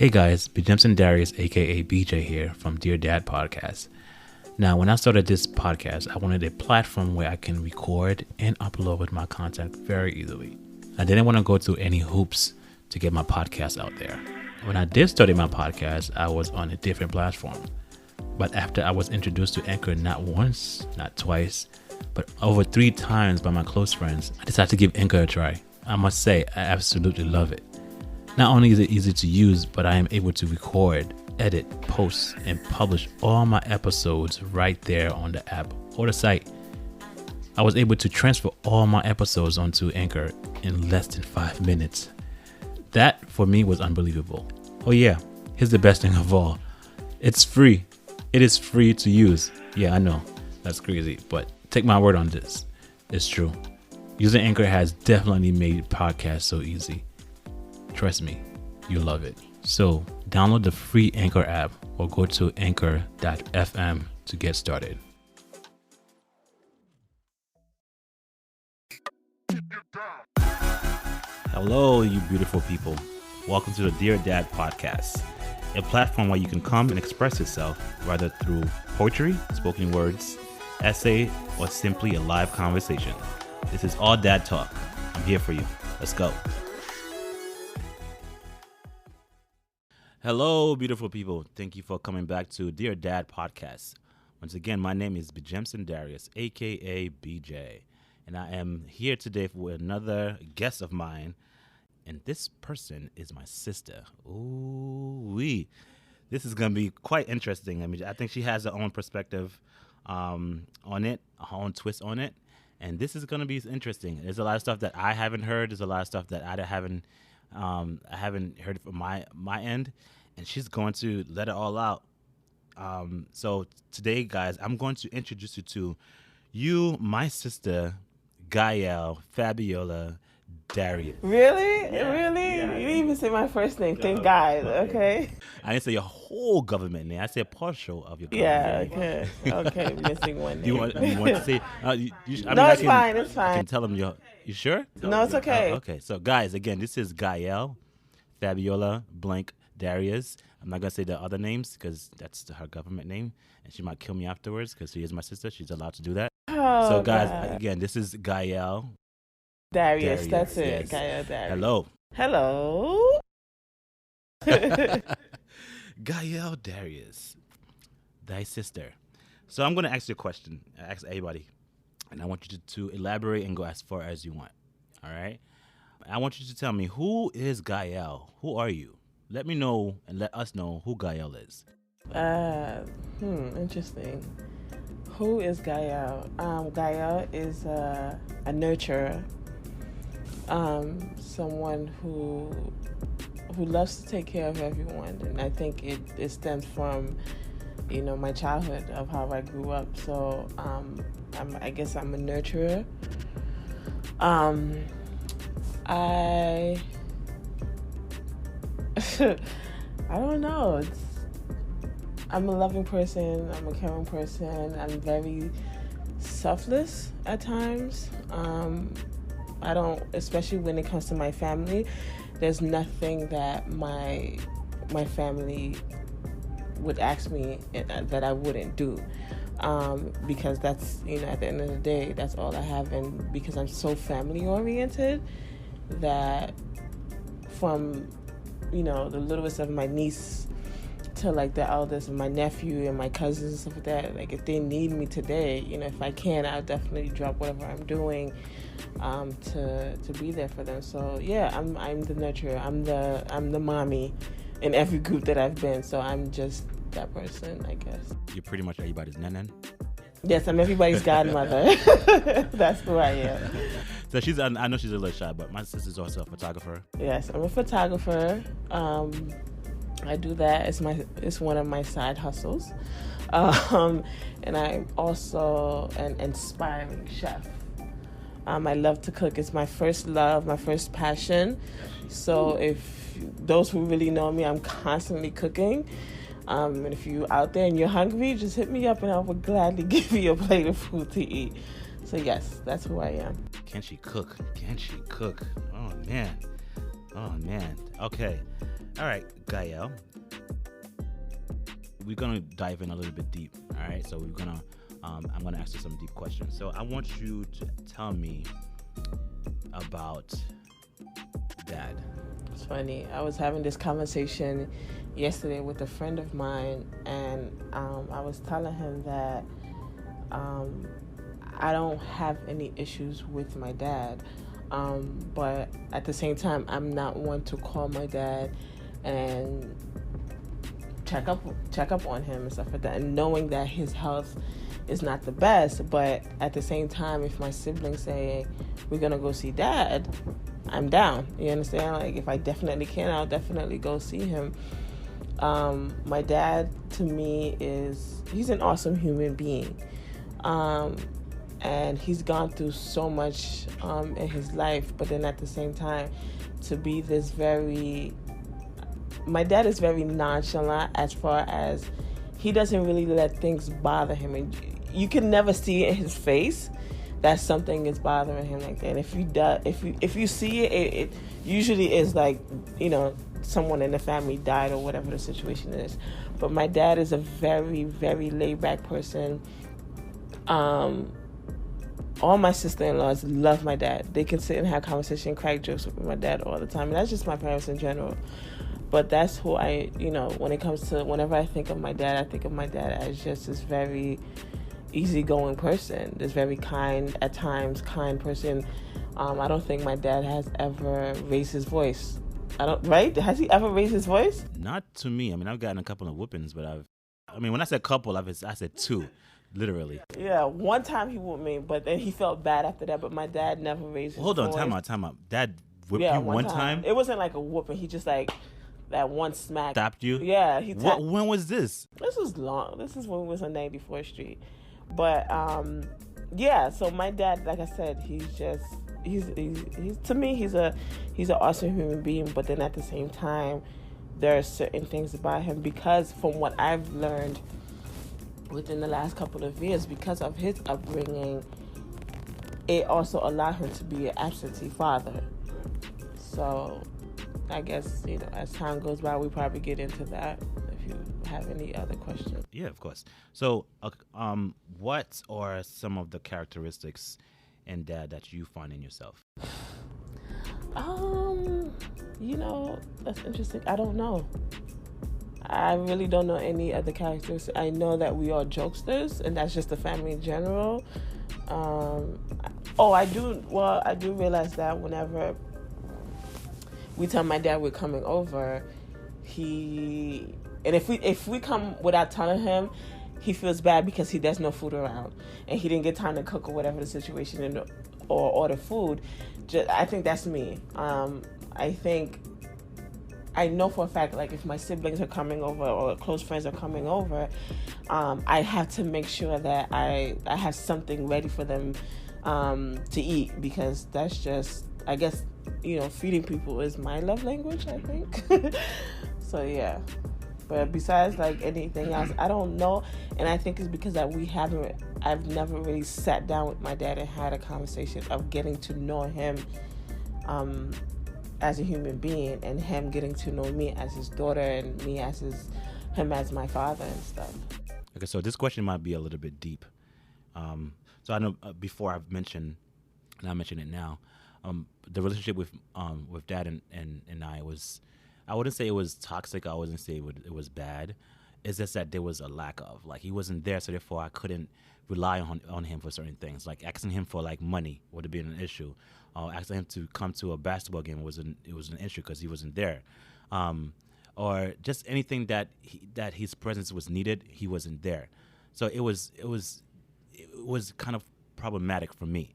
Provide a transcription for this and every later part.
Hey guys, Bjemson Darius, aka BJ here from Dear Dad Podcast. Now, when I started this podcast, I wanted a platform where I can record and upload my content very easily. I didn't want to go through any hoops to get my podcast out there. When I did start my podcast, I was on a different platform. But after I was introduced to Anchor not once, not twice, but over 3 times by my close friends, I decided to give Anchor a try. I must say, I absolutely love it. Not only is it easy to use, but I am able to record, edit, post, and publish all my episodes right there on the app or the site. I was able to transfer all my episodes onto Anchor in less than 5 minutes. That, for me, was unbelievable. Oh yeah, here's the best thing of all. It's free. It is free to use. Yeah, I know, that's crazy, but take my word on this. It's true. Using Anchor has definitely made podcasts so easy. Trust me, you'll love it. So download the free Anchor app or go to anchor.fm to get started. Hello, you beautiful people. Welcome to the Dear Dad Podcast, a platform where you can come and express yourself, whether through poetry, spoken words, essay, or simply a live conversation. This is all dad talk. I'm here for you. Let's go. Hello, beautiful people. Thank you for coming back to Dear Dad Podcast. Once again, my name is Bjemson Darius, a.k.a. BJ. And I am here today with another guest of mine. And this person is my sister. Ooh-wee. This is going to be quite interesting. I mean, I think she has her own perspective on it, her own twist on it. And this is going to be interesting. There's a lot of stuff that I haven't heard. There's a lot of stuff that I haven't heard from my end, and she's going to let it all out. So today, guys, I'm going to introduce you to my sister, Gaelle, Fabiola, Darius. Really? Yeah. Really? Yeah. You didn't even say my first name. Thank God. Okay. I didn't say your whole government name. I said partial of your government Yeah. name. Okay. Missing one name. You want to say? It's fine. It's I fine. can tell them you sure? No, it's okay. Okay. So, guys, again, this is Gaelle, Fabiola, blank, Darius. I'm not going to say the other names because that's her government name, and she might kill me afterwards because she is my sister. She's allowed to do that. Oh, So, guys, God. again, this is Gaelle. Darius. That's it. Yes. Gaelle Darius. Hello. Hello. Gaelle Darius, thy sister. So I'm going to ask you a question. I ask everybody, and I want you to elaborate and go as far as you want. All right? I want you to tell me, who is Gaelle? Who are you? Let me know and let us know who Gaelle is. Interesting. Who is Gaelle? Gaelle is a nurturer. Someone who loves to take care of everyone, and I think it stems from, my childhood of how I grew up. So I guess I'm a nurturer. I don't know. I'm a loving person. I'm a caring person. I'm very selfless at times. I don't, especially when it comes to my family, there's nothing that my family would ask me that I wouldn't do. Because that's, at the end of the day, that's all I have. And because I'm so family oriented that from, the littlest of my niece to like the eldest of my nephew and my cousins and stuff like that, like if they need me today, if I can, I'll definitely drop whatever I'm doing to be there for them. So yeah, I'm the nurturer. I'm the mommy in every group that I've been. So I'm just that person, I guess. You're pretty much everybody's nanan. Yes, I'm everybody's godmother. That's who I am. So I know she's a little shy, but my sister's also a photographer. Yes, I'm a photographer. I do that. It's one of my side hustles. And I'm also an inspiring chef. I love to cook. It's my first love, my first passion. So if those who really know me, I'm constantly cooking. And if you're out there and you're hungry, just hit me up and I would gladly give you a plate of food to eat. So yes, that's who I am. Can she cook? Oh man. Okay. All right, Gaelle. We're gonna dive in a little bit deep. All right, so I'm gonna ask you some deep questions. So I want you to tell me about Dad. It's funny. I was having this conversation yesterday with a friend of mine, and I was telling him that I don't have any issues with my dad, but at the same time, I'm not one to call my dad and check up on him and stuff like that, and knowing that his health is not the best. But at the same time, if my siblings say we're gonna go see Dad, I'm down. You understand? Like, if I definitely can, I'll definitely go see him. My dad, to me, he's an awesome human being. And he's gone through so much in his life, but then at the same time, to be this my dad is very nonchalant, as far as he doesn't really let things bother him, and you can never see it in his face that something is bothering him like that. And if you see it, it usually is like, someone in the family died or whatever the situation is. But my dad is a very, very laid back person. All my sister-in-laws love my dad. They can sit and have conversation, crack jokes with my dad all the time. And that's just my parents in general. But that's who when it comes to, whenever I think of my dad, I think of my dad as just this very easygoing person, this very kind person. I don't think my dad has ever raised his voice. Right? Has he ever raised his voice? Not to me. I mean, I've gotten a couple of whoopings, but when I said couple, I said two. Literally. Yeah, one time he whooped me, but then he felt bad after that. But my dad never raised his voice. Hold on, time out. Dad whipped you one time? It wasn't like a whooping. He just like that one smack. Tapped you? Yeah. When was this? This was long. This is when we was on 94th Street. But yeah. So my dad, like I said, he's to me he's an awesome human being. But then at the same time, there are certain things about him, because from what I've learned within the last couple of years, because of his upbringing, it also allowed him to be an absentee father. So I guess, as time goes by, we probably get into that if you have any other questions. Yeah, of course. So what are some of the characteristics in Dad that you find in yourself? That's interesting. I don't know. I really don't know any other characters. I know that we are jokesters, and that's just the family in general. I do realize that whenever we tell my dad we're coming over, if we come without telling him, he feels bad because there's no food around and he didn't get time to cook or whatever the situation or order food. I think that's me. I know for a fact, like, if my siblings are coming over or close friends are coming over, I have to make sure that I have something ready for them to eat, because that's just, I guess, feeding people is my love language, I think. So yeah. But besides, like, anything else, I don't know. And I think it's because I've never really sat down with my dad and had a conversation of getting to know him as a human being, and him getting to know me as his daughter, and me as him as my father and stuff. Okay, so this question might be a little bit deep. So I know before I've mentioned, and I mention it now, the relationship with Dad and I was, I wouldn't say it was toxic. I wouldn't say it was bad. It's just that there was a lack of, like, he wasn't there, so therefore I couldn't rely on him for certain things. Like asking him for, like, money would have been an issue. Asking him to come to a basketball game was an issue because he wasn't there. Or just anything that his presence was needed, he wasn't there. So it was kind of problematic for me,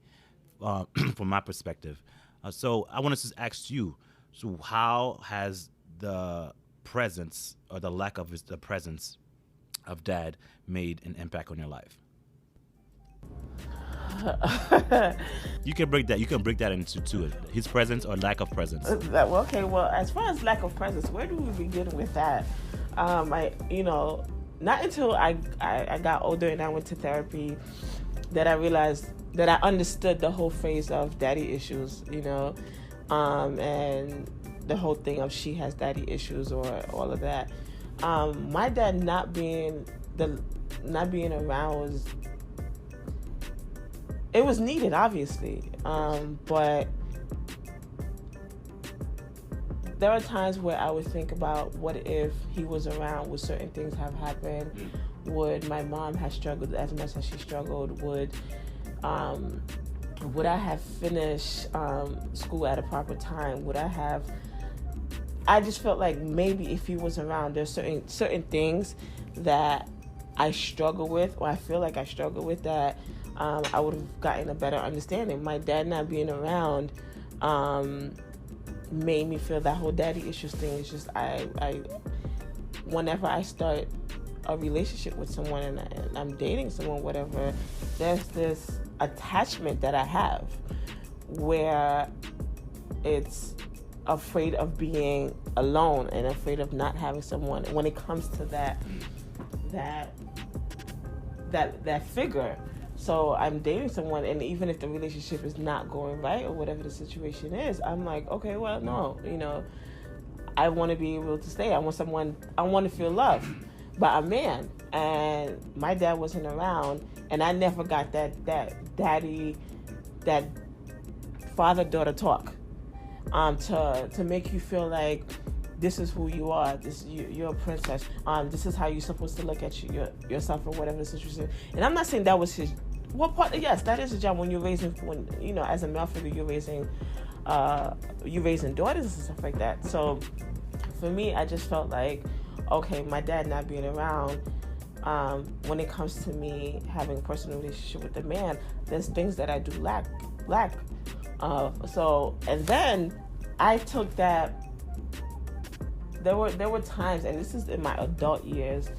from my perspective. So I want to just ask you, so how has the presence or the lack of the presence of Dad made an impact on your life? You can break that into two: his presence or lack of presence. Well, as far as lack of presence, where do we begin with that? Not until I got older and I went to therapy that I realized that I understood the whole phase of daddy issues, and the whole thing of she has daddy issues or all of that. My dad not being around was needed, obviously, but there are times where I would think about, what if he was around, would certain things have happened? Would my mom have struggled as much as she struggled? Would I have finished school at a proper time? I just felt like maybe if he was around, there's certain things that I struggle with, or I feel like I struggle with, that I would have gotten a better understanding. My dad not being around made me feel that whole daddy issues thing. It's just I whenever I start a relationship with someone and I'm dating someone, whatever, there's this attachment that I have where it's afraid of being alone and afraid of not having someone. When it comes to that figure, so I'm dating someone, and even if the relationship is not going right or whatever the situation is, I'm like, okay, well, no, I want to be able to stay. I want to feel loved by a man. And my dad wasn't around, and I never got that daddy, that father-daughter talk to make you feel like this is who you are. You're a princess. This is how you're supposed to look at yourself or whatever the situation. And I'm not saying that was his. What part? Yes, that is his job when you're raising. As a male figure, you're raising daughters and stuff like that. So for me, I just felt like, okay, my dad not being around. When it comes to me having a personal relationship with a man, there's things that I do lack. And then I took that. There were times, and this is in my adult years,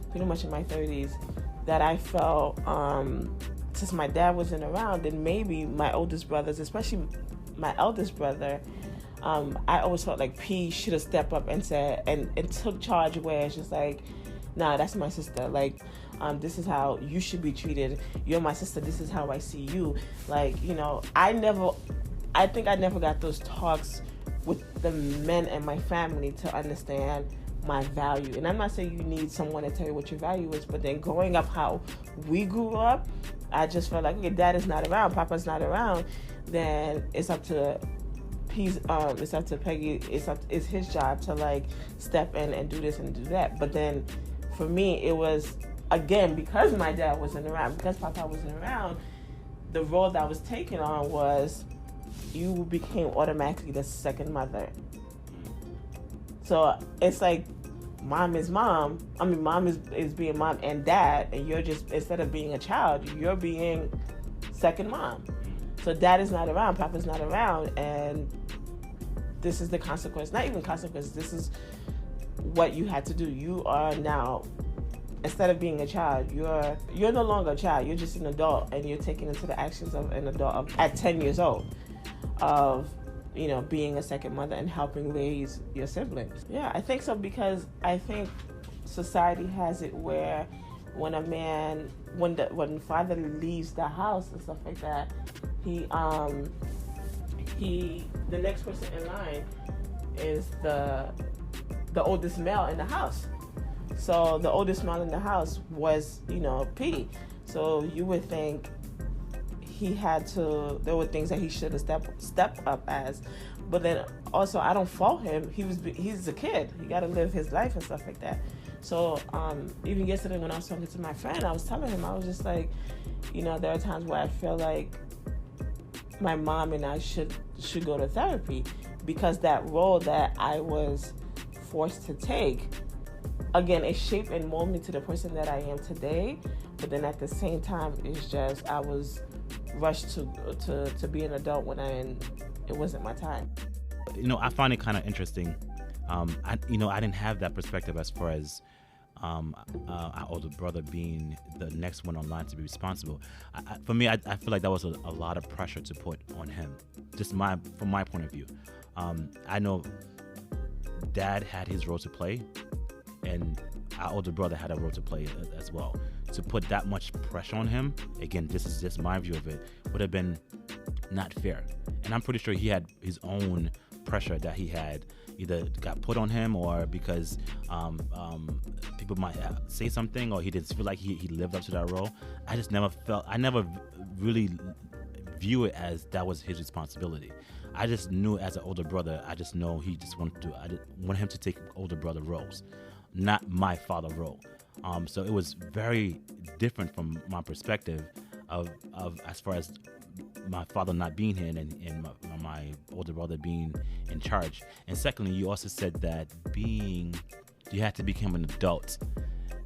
pretty much in my 30s, that I felt, since my dad wasn't around, then maybe my oldest brothers, especially my eldest brother, I always felt like P should have stepped up and said, and took charge, where it's just like, nah, that's my sister. Like, this is how you should be treated. You're my sister. This is how I see you. Like, I think I never got those talks with the men in my family to understand my value. And I'm not saying you need someone to tell you what your value is, but then growing up how we grew up, I just felt like, okay, dad is not around, papa's not around, then it's up to it's up to Peggy, it's his job to like step in and do this and do that. But then for me, it was, again, because my dad wasn't around, because papa wasn't around, the role that I was taking on was, you became automatically the second mother. So it's like, mom is mom. I mean, mom is being mom and dad, and you're just, instead of being a child, you're being second mom. So dad is not around, papa's not around, and this is the consequence. Not even consequence, this is what you had to do. You are now, instead of being a child, you're no longer a child. You're just an adult, and you're taking into the actions of an adult at 10 years old, of being a second mother and helping raise your siblings. Yeah, I think so, because I think society has it where when a man, when father leaves the house and stuff like that, the next person in line is the oldest male in the house. So the oldest male in the house was, P. So you would think there were things that he should have stepped up as. But then also, I don't fault him. He's a kid. He got to live his life and stuff like that. So even yesterday when I was talking to my friend, I was telling him, I was just like, there are times where I feel like my mom and I should go to therapy, because that role that I was forced to take, again, it shaped and molded me to the person that I am today. But then at the same time, it's just, I was rushed to be an adult when it wasn't my time. I find it kind of interesting. I didn't have that perspective as far as our older brother being the next one online to be responsible. For me, I feel like that was a lot of pressure to put on him. Just from my point of view. I know dad had his role to play, and our older brother had a role to play as well. To put that much pressure on him, again, this is just my view of it, would have been not fair. And I'm pretty sure he had his own pressure that he had either got put on him, or because people might say something, or he didn't feel like he lived up to that role. I never really view it as that was his responsibility. I just knew as an older brother, I just know he just wanted to, I want him to take older brother roles, not my father role. So it was very different from my perspective of as far as my father not being here and my older brother being in charge. And secondly, you also said that you had to become an adult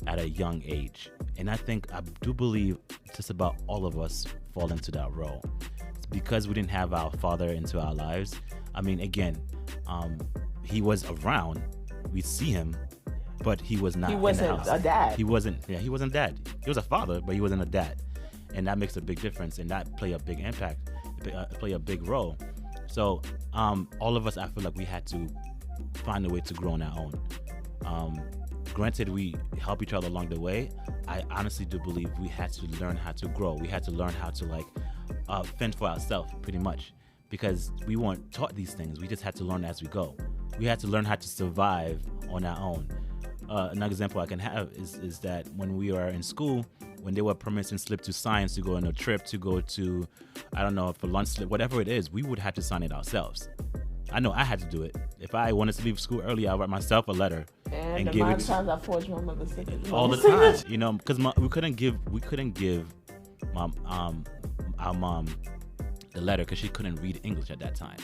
at a young age. And I do believe just about all of us fall into that role. It's because we didn't have our father into our lives. I mean, again, he was around. We see him, but he was not. He wasn't in the house. A dad. He wasn't a dad. He was a father, but he wasn't a dad. And that makes a big difference, and that play a big impact, play a big role. So all of us, I feel like we had to find a way to grow on our own. Granted, we help each other along the way. I honestly do believe we had to learn how to grow. We had to learn how to fend for ourselves, pretty much, because we weren't taught these things. We just had to learn as we go. We had to learn how to survive on our own. Another example I can have is that when we were in school, when they were permission slip to science, to go on a trip, to go to, I don't know, for lunch slip, whatever it is, we would have to sign it ourselves. I know I had to do it. If I wanted to leave school early, I'd write myself a letter and give it. Times I forged my mother's signature. All the time, because we couldn't give our mom the letter because she couldn't read English at that time.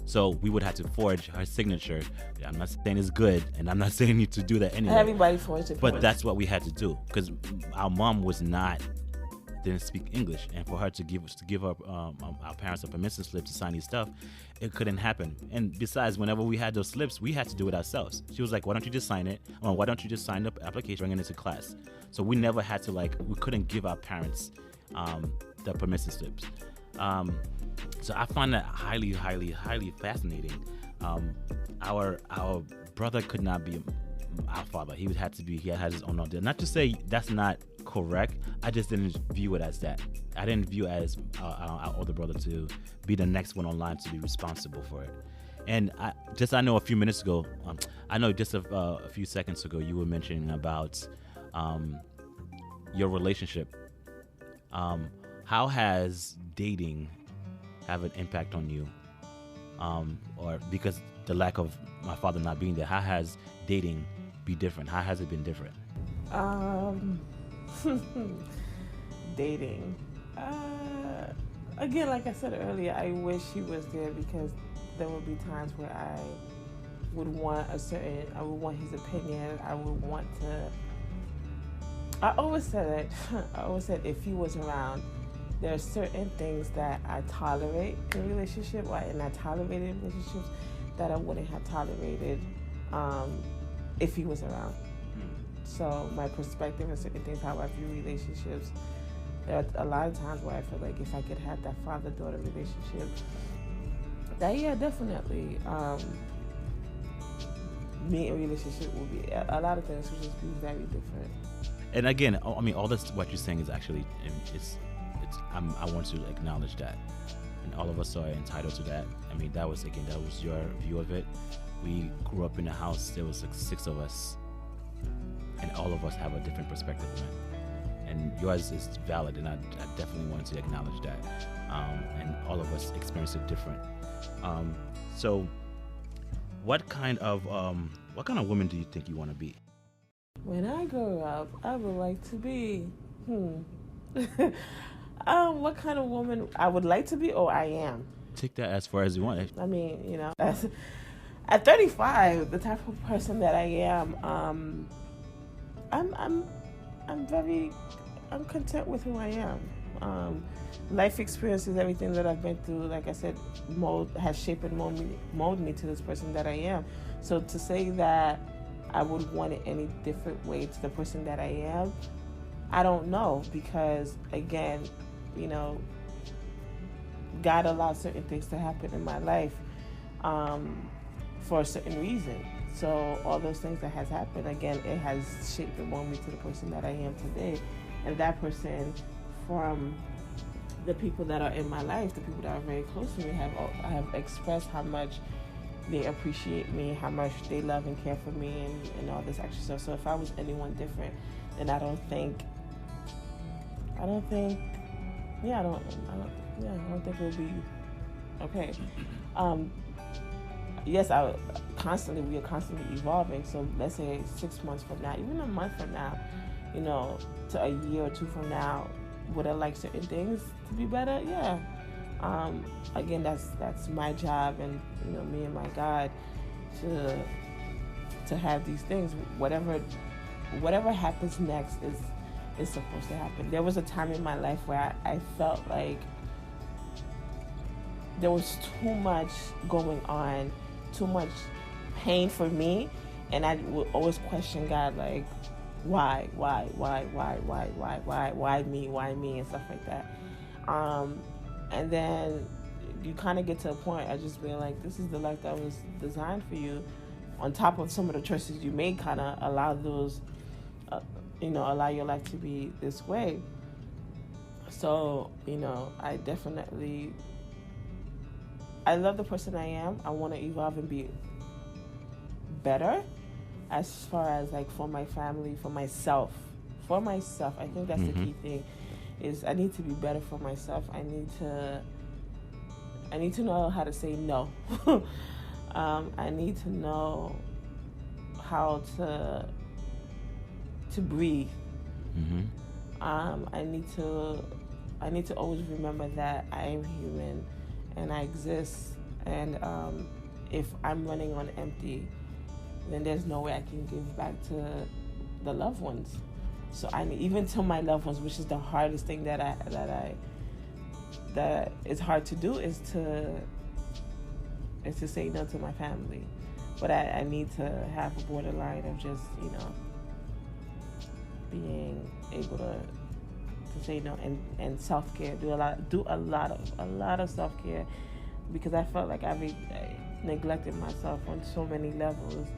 So we would have to forge her signature. I'm not saying it's good, and I'm not saying you need to do that anyway. Everybody forged it. But that's what we had to do, because our mom didn't speak English, and for her to give our parents a permission slip to sign these stuff, it couldn't happen. And besides, whenever we had those slips, we had to do it ourselves. She was like, "Why don't you just sign it? Or why don't you just sign the application, bring it into class?" So we never had to we couldn't give our parents the permission slips. So I find that highly, highly, highly fascinating. Our brother could not be our father. He had his own idea. Not to say that's not correct. I just didn't view it as that. I didn't view it as our older brother to be the next one online to be responsible for it. And I know a few minutes ago, a few seconds ago, you were mentioning about your relationship. How has dating have an impact on you? Or because the lack of my father not being there, how has dating be different? How has it been different? Dating. Again, like I said earlier, I wish he was there, because there would be times where I would want his opinion. I always said if he was around, there are certain things that I tolerate in a relationship, and I tolerated in relationships that I wouldn't have tolerated if he was around. So my perspective on certain things, how I view relationships, there are a lot of times where I feel like if I could have that father-daughter relationship, definitely me in a relationship will be, a lot of things would just be very different. And again, I mean, all this, what you're saying is actually, I want to acknowledge that, and all of us are entitled to that. I mean, that was your view of it. We grew up in a house. There was 6 of us, and all of us have a different perspective on it. And yours is valid, and I definitely wanted to acknowledge that. And all of us experience it different. So, what kind of woman do you think you want to be? When I grow up, I would like to be. What kind of woman I would like to be, or I am? Take that as far as you want. I mean, at 35, the type of person that I am, I'm content with who I am. Life experiences, everything that I've been through, like I said, has shaped and molded me to this person that I am. So to say that I would want it any different way to the person that I am, I don't know, because again, God allowed certain things to happen in my life for a certain reason. So all those things that has happened, again, it has shaped and molded me to the person that I am today. And that person, from the people that are in my life, the people that are very close to me, have expressed how much they appreciate me, how much they love and care for me, and all this extra stuff. So if I was anyone different, then I don't think, yeah, I don't think it would be okay. Yes, we are constantly evolving. So let's say 6 months from now, even a month from now, to a year or two from now, would I like certain things to be better? Yeah. Again, that's my job, and me and my God to have these things. Whatever happens next is supposed to happen. There was a time in my life where I felt like there was too much going on, too much pain for me, and I would always question God, like, why me, and stuff like that. And then you kind of get to a point of just being like, this is the life that was designed for you. On top of some of the choices you made, kind of allow those, allow your life to be this way. So, I love the person I am. I want to evolve and be better, as far as like for my family, for myself. I think that's the key thing. Is I need to be better for myself. I need to know how to say no. I need to know how to breathe. I need to always remember that I am human and I exist. And if I'm running on empty, then there's no way I can give back to the loved ones. So even to my loved ones, which is the hardest thing that is hard to do, is to say no to my family. But I need to have a borderline of just being able to say no, and self-care. Do a lot of self-care, because I felt like I neglected myself on so many levels.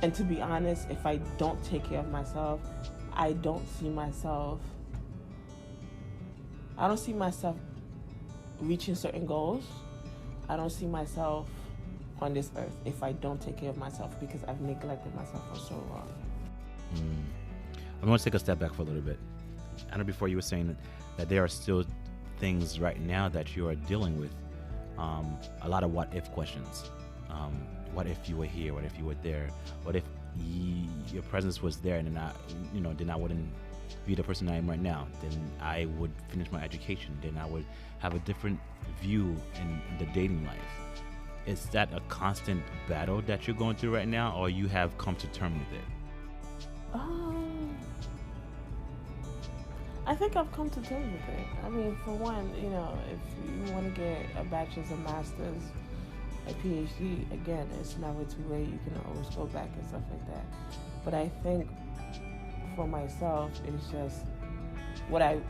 And to be honest, if I don't take care of myself, I don't see myself reaching certain goals. I don't see myself on this earth if I don't take care of myself, because I've neglected myself for so long. I'm going to take a step back for a little bit. I know before you were saying that there are still things right now that you are dealing with, a lot of what-if questions. What if you were here? What if you were there? What if your presence was there, and then I wouldn't be the person I am right now? Then I would finish my education. Then I would have a different view in the dating life. Is that a constant battle that you're going through right now, or you have come to terms with it? I think I've come to terms with it. I mean, for one, if you want to get a bachelor's, a master's, a PhD, again, it's never too late. You can always go back and stuff like that. But I think for myself, it's just what I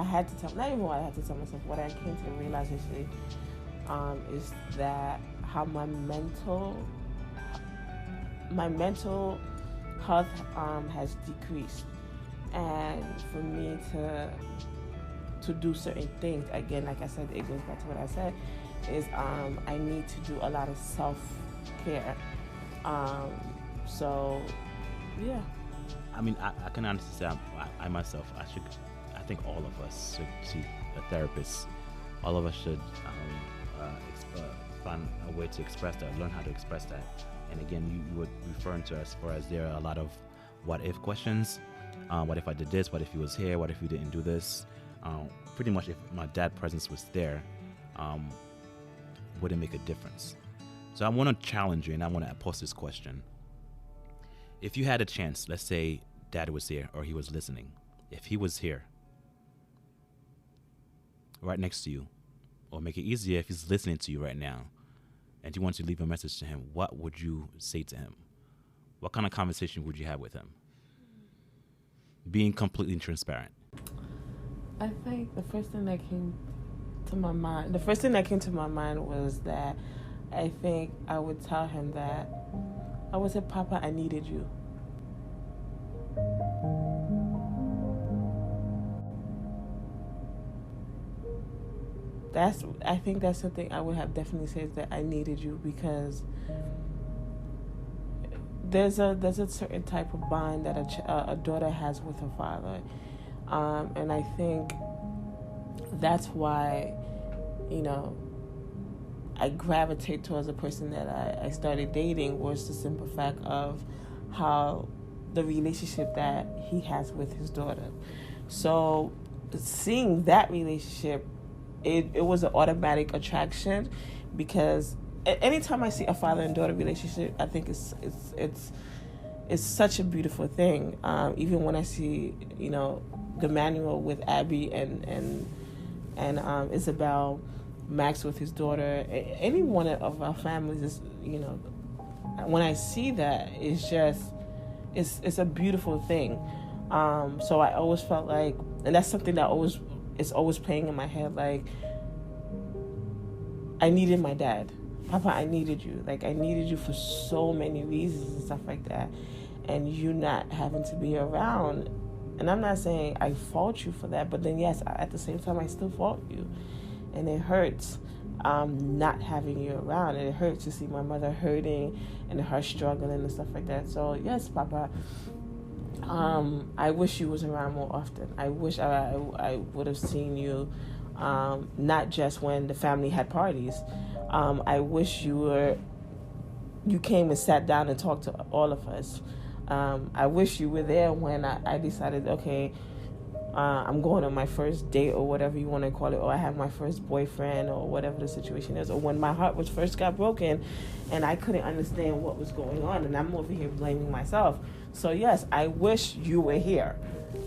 had to tell, not even what I had to tell myself, what I came to the realization is that how my mental health has decreased. And for me to do certain things, again, like I said, it goes back to what I said, is I need to do a lot of self-care. So, yeah. I mean, I can honestly say I myself, I think all of us should see a therapist. All of us should find a way to express that, learn how to express that. And again, you were referring to as far as there are a lot of what-if questions. What if I did this? What if he was here? What if we didn't do this? Pretty much if my dad's presence was there, would it make a difference? So I want to challenge you, and I want to pose this question. If you had a chance, let's say dad was here or he was listening. If he was here right next to you, or make it easier if he's listening to you right now and you want to leave a message to him, what would you say to him? What kind of conversation would you have with him? Being completely transparent. I think the first thing that came to my mind was that I think I would tell him that I would say, Papa, I needed you. I think that's something I would have definitely said, that I needed you, because there's a certain type of bond that a daughter has with her father, and I think that's why, I gravitate towards a person that I started dating, was the simple fact of how the relationship that he has with his daughter. So seeing that relationship, it was an automatic attraction, because anytime I see a father and daughter relationship, I think it's such a beautiful thing. Even when I see, the manual with Abby and Isabel, Max with his daughter, any one of our families is, when I see that, it's just, it's a beautiful thing. So I always felt like, and that's something that it's always playing in my head, like, I needed my dad. Papa, I needed you. Like, I needed you for so many reasons and stuff like that. And you not having to be around. And I'm not saying I fault you for that, but then, yes, at the same time, I still fault you. And it hurts not having you around. And it hurts to see my mother hurting and her struggling and stuff like that. So, yes, Papa, I wish you was around more often. I wish I would have seen you, not just when the family had parties. I wish you came and sat down and talked to all of us. I wish you were there when I decided, okay, I'm going on my first date, or whatever you want to call it, or I have my first boyfriend, or whatever the situation is, or when my heart was first got broken and I couldn't understand what was going on, and I'm over here blaming myself. So yes, I wish you were here,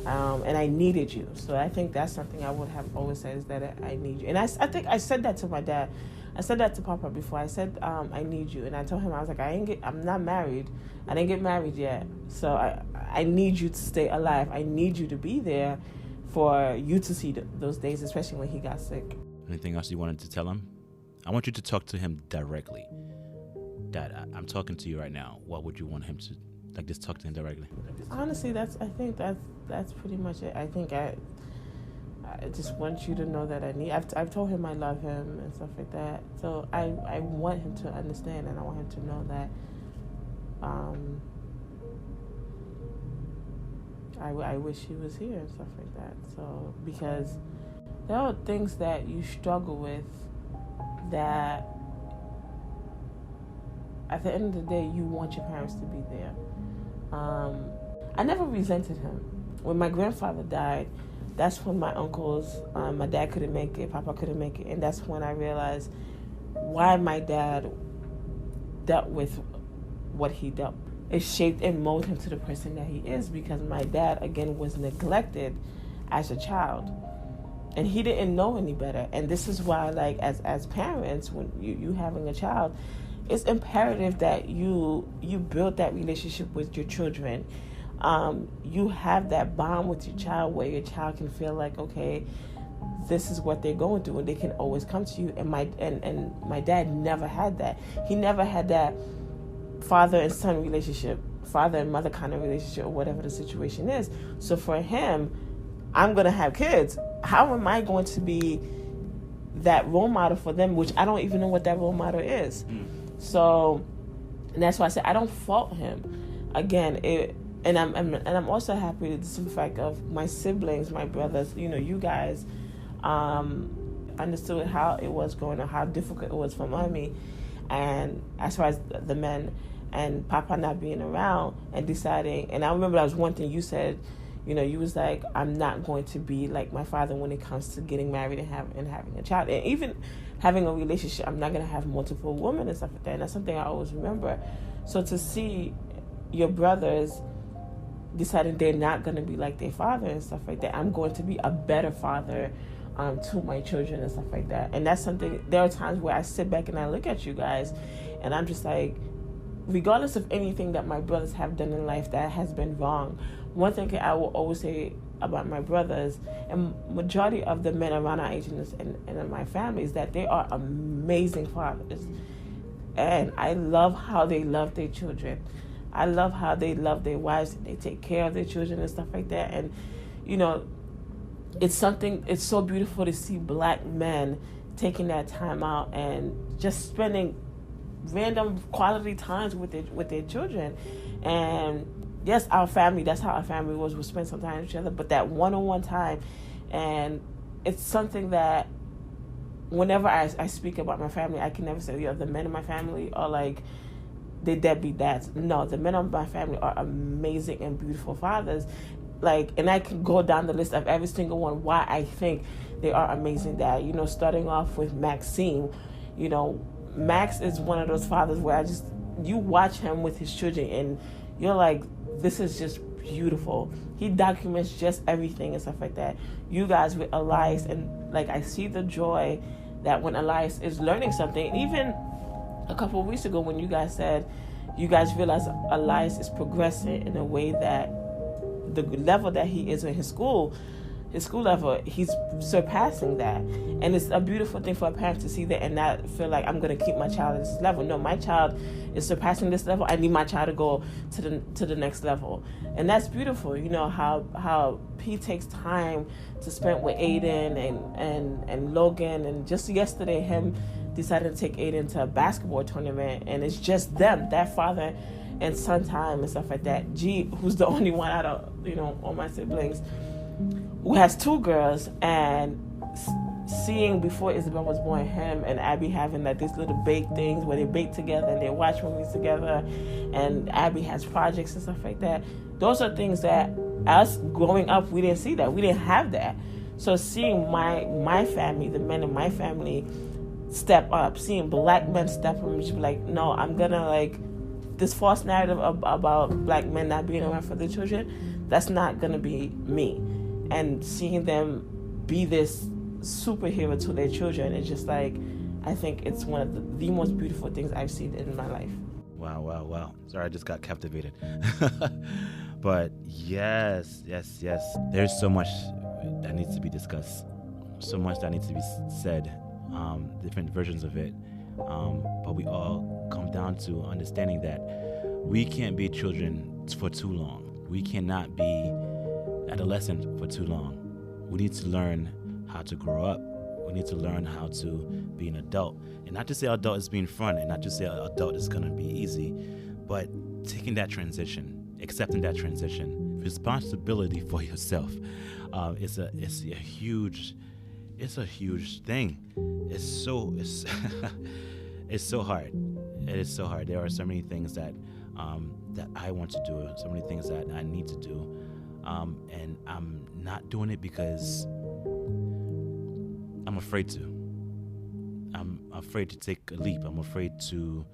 and I needed you. So I think that's something I would have always said, is that I need you. And I think I said that to my dad. I said that to Papa before. I said, I need you. And I told him, I was like, I'm not married. I didn't get married yet. So I need you to stay alive. I need you to be there for you to see those days, especially when he got sick. Anything else you wanted to tell him? I want you to talk to him directly. Dad, I'm talking to you right now. What would you want him to, like, just talk to him directly? Honestly, I think that's pretty much it. I think I just want you to know that I've told him I love him and stuff like that. So I want him to understand, and I want him to know that I wish he was here and stuff like that. So, because there are things that you struggle with that at the end of the day, you want your parents to be there. I never resented him. When my grandfather died, that's when my uncles, my dad couldn't make it, Papa couldn't make it. And that's when I realized why my dad dealt with what he dealt. It shaped and molded him to the person that he is, because my dad, again, was neglected as a child. And he didn't know any better. And this is why, like, as parents, when you having a child, it's imperative that you build that relationship with your children. You have that bond with your child where your child can feel like, okay, this is what they're going through, and they can always come to you. And my dad never had that. He never had that father and son relationship, father and mother kind of relationship, or whatever the situation is. So for him, I'm going to have kids. How am I going to be that role model for them, which I don't even know what that role model is? So, and that's why I said I don't fault him. Again, and I'm also happy with the simple fact of my siblings, my brothers, you guys, understood how it was going on, how difficult it was for mommy, and as far as the men and Papa not being around, and deciding. And I remember that was one thing you said. You was like, I'm not going to be like my father when it comes to getting married and having a child, and even having a relationship. I'm not going to have multiple women and stuff like that. And that's something I always remember. So to see your brothers deciding they're not going to be like their father and stuff like that, I'm going to be a better father to my children and stuff like that. And that's something, there are times where I sit back and I look at you guys and I'm just like, regardless of anything that my brothers have done in life that has been wrong, one thing I will always say about my brothers, and majority of the men around our age and in my family, is that they are amazing fathers. And I love how they love their children. I love how they love their wives, and they take care of their children and stuff like that. And, it's so beautiful to see black men taking that time out and just spending random quality times with their children. And yes, our family, that's how our family was. We spend some time with each other, but that one-on-one time, and it's something that whenever I speak about my family, I can never say, the men in my family are like they deadbeat dads. No, the men of my family are amazing and beautiful fathers. Like, and I can go down the list of every single one why I think they are amazing dad. Starting off with Maxime, Max is one of those fathers where you watch him with his children and you're like, this is just beautiful. He documents just everything and stuff like that. You guys with Elias, and like I see the joy that when Elias is learning something. Even a couple of weeks ago when you guys said you guys realize Elias is progressing in a way that the level that he is in his school level, he's surpassing that. And it's a beautiful thing for a parent to see that and not feel like I'm going to keep my child at this level. No, my child is surpassing this level. I need my child to go to the next level. And that's beautiful. How P takes time to spend with Aiden and Logan. And just yesterday, him decided to take Aiden to a basketball tournament. And it's just them, that father and son time and stuff like that. G, who's the only one out of, all my siblings, who has two girls, and seeing before Isabel was born, him and Abby having like these little bake things where they bake together and they watch movies together, and Abby has projects and stuff like that. Those are things that us growing up, we didn't see that. We didn't have that. So seeing my family, the men in my family step up, seeing black men step up and just be like, no, I'm gonna like this false narrative about black men not being around for their children, that's not gonna be me. And seeing them be this superhero to their children is just like, I think it's one of the most beautiful things I've seen in my life. Wow. Sorry, I just got captivated. But yes. There's so much that needs to be discussed. So much that needs to be said. Different versions of it. But we all come down to understanding that we can't be children for too long. We cannot be adolescent for too long. We need to learn how to grow up. We need to learn how to be an adult. And not to say adult is being fun, and not to say adult is going to be easy, but taking that transition, accepting that transition, responsibility for yourself. It's a huge thing. It's so hard. It is so hard. There are so many things that I want to do, so many things that I need to do. And I'm not doing it because I'm afraid to. I'm afraid to take a leap. I'm afraid to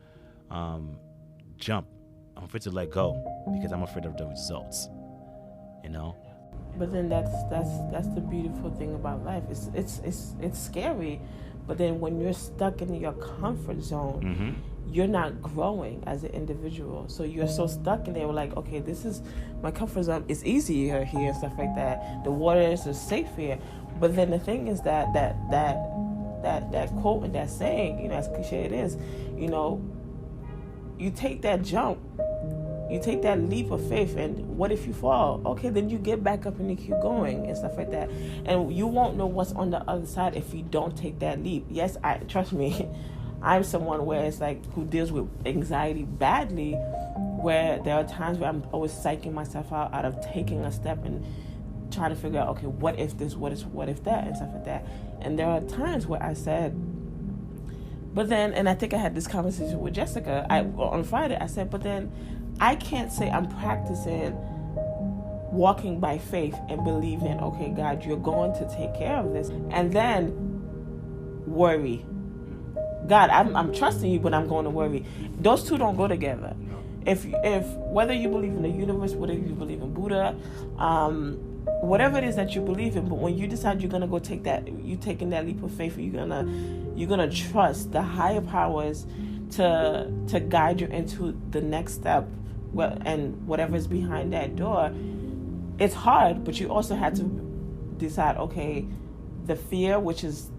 jump. I'm afraid to let go because I'm afraid of the results. But then that's the beautiful thing about life. It's scary, but then when you're stuck in your comfort zone, mm-hmm. you're not growing as an individual. So you're so stuck in there. We're like, okay, this is my comfort zone. It's easier here and stuff like that. The water is safe here. But then the thing is that quote and that saying, as cliche it is, you take that jump. You take that leap of faith, and what if you fall? Okay, then you get back up and you keep going and stuff like that. And you won't know what's on the other side if you don't take that leap. Yes, trust me, I'm someone where it's like who deals with anxiety badly, where there are times where I'm always psyching myself out of taking a step and trying to figure out, okay, what if this, what if that, and stuff like that. And there are times where I said, but then, and I think I had this conversation with Jessica on Friday, I said, but then I can't say I'm practicing walking by faith and believing, okay, God, you're going to take care of this, and then worry. God, I'm trusting you, but I'm going to worry. Those two don't go together. If whether you believe in the universe, whether you believe in Buddha, whatever it is that you believe in, but when you decide you're gonna go take that, you taking that leap of faith, you're gonna trust the higher powers to guide you into the next step, and whatever's behind that door. It's hard, but you also have to decide, okay, the fear, which is,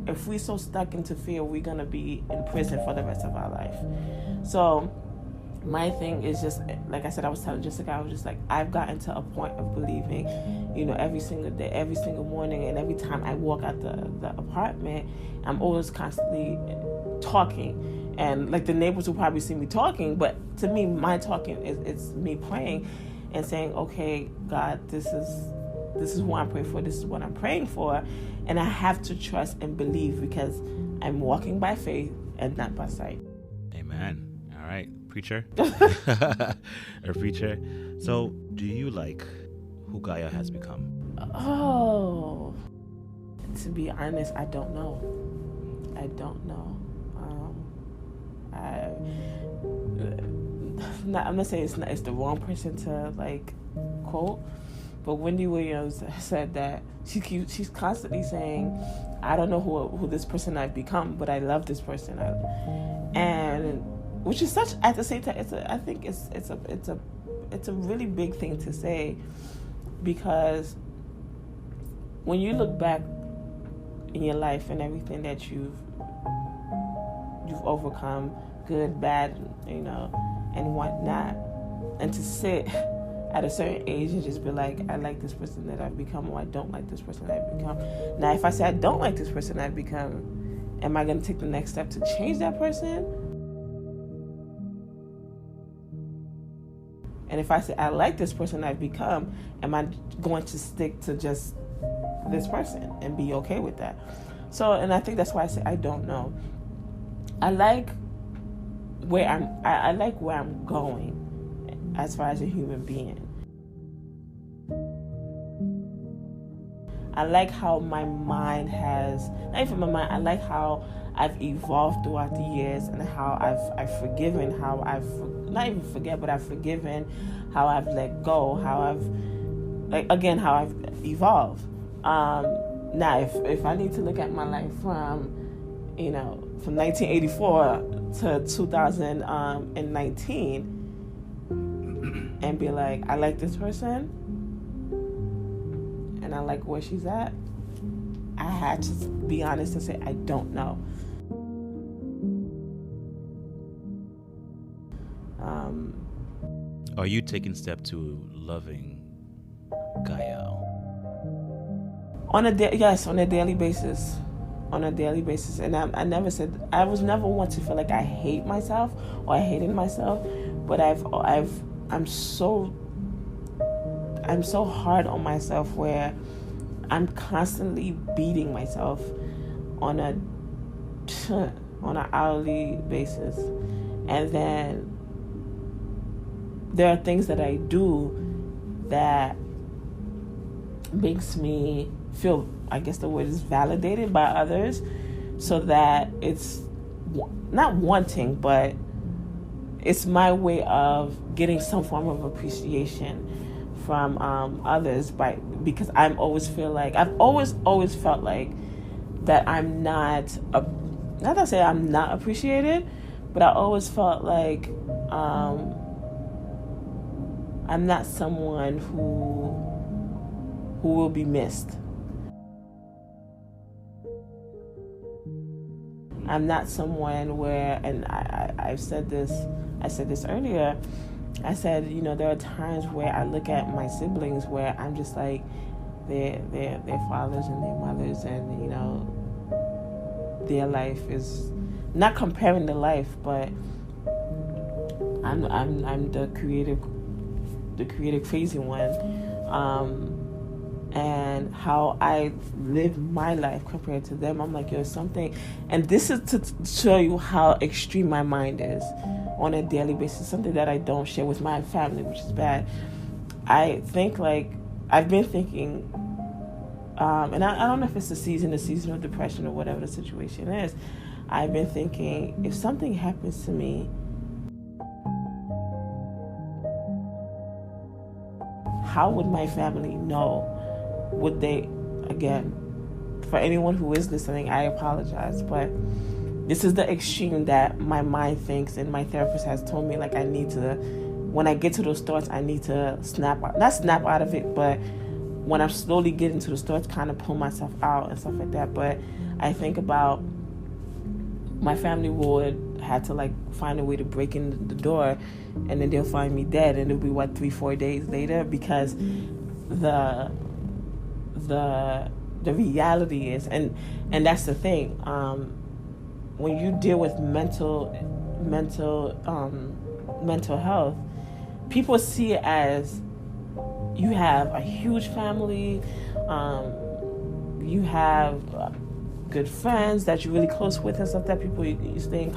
if we're so stuck into fear, we're gonna be in prison for the rest of our life. So my thing is just, like I said, I was telling Jessica, I was just like, I've gotten to a point of believing, every single day, every single morning, and every time I walk out the apartment, I'm always constantly talking. And like the neighbors will probably see me talking, but to me, my talking is me praying and saying, okay, God, this is who I'm praying for. This is what I'm praying for. And I have to trust and believe because I'm walking by faith and not by sight. Amen. All right, preacher. Or preacher. So, do you like who Gaia has become? Oh, to be honest, I don't know. I'm not saying it's the wrong person to like quote, but Wendy Williams said that she's constantly saying, I don't know who this person I've become, but I love this person, and which is such, at the same time, I think it's a really big thing to say, because when you look back in your life and everything that you've overcome, good, bad, and whatnot, and to sit at a certain age and just be like, I like this person that I've become, or I don't like this person that I've become. Now, if I say I don't like this person I've become, am I going to take the next step to change that person? And if I say I like this person I've become, am I going to stick to just this person and be okay with that? So, and I think that's why I say I don't know. I like where I'm going as far as a human being. I like how my mind has, not even my mind, I like how I've evolved throughout the years, and how I've forgiven, how I've, not even forget, but I've forgiven, how I've let go, how I've evolved. Now, if I need to look at my life from 1984 to 2019 and be like, I like this person and I like where she's at, I had to be honest and say, I don't know. Are you taking steps to loving Gaelle? On a daily basis. And I never said, I was never one to feel like I hate myself or I hated myself, but I'm so hard on myself where I'm constantly beating myself on an hourly basis. And then there are things that I do that makes me feel, I guess the word is validated by others, so that it's not wanting, but it's my way of getting some form of appreciation from others, because I've always felt like that I'm not to say I'm not appreciated, but I always felt like I'm not someone who will be missed. I'm not someone where, and I said this earlier, I said, there are times where I look at my siblings where I'm just like, their fathers and their mothers, and, their life is, not comparing the life, but I'm the creative crazy one. And how I live my life compared to them, I'm like, something, and this is to show you how extreme my mind is on a daily basis, something that I don't share with my family, which is bad. I think, like, I've been thinking, and I don't know if it's the season of depression or whatever the situation is, I've been thinking, if something happens to me, how would my family know? Would they, again, for anyone who is listening, I apologize, but this is the extreme that my mind thinks, and my therapist has told me, like, I need to, when I get to those thoughts, I need to not snap out of it, but when I'm slowly getting to the thoughts, kind of pull myself out and stuff like that. But I think about my family would had to like find a way to break in the door, and then they'll find me dead, and it'll be 3-4 days later, because the reality is, and that's the thing, when you deal with mental health, people see it as you have a huge family, you have good friends that you're really close with and stuff, that people you stay in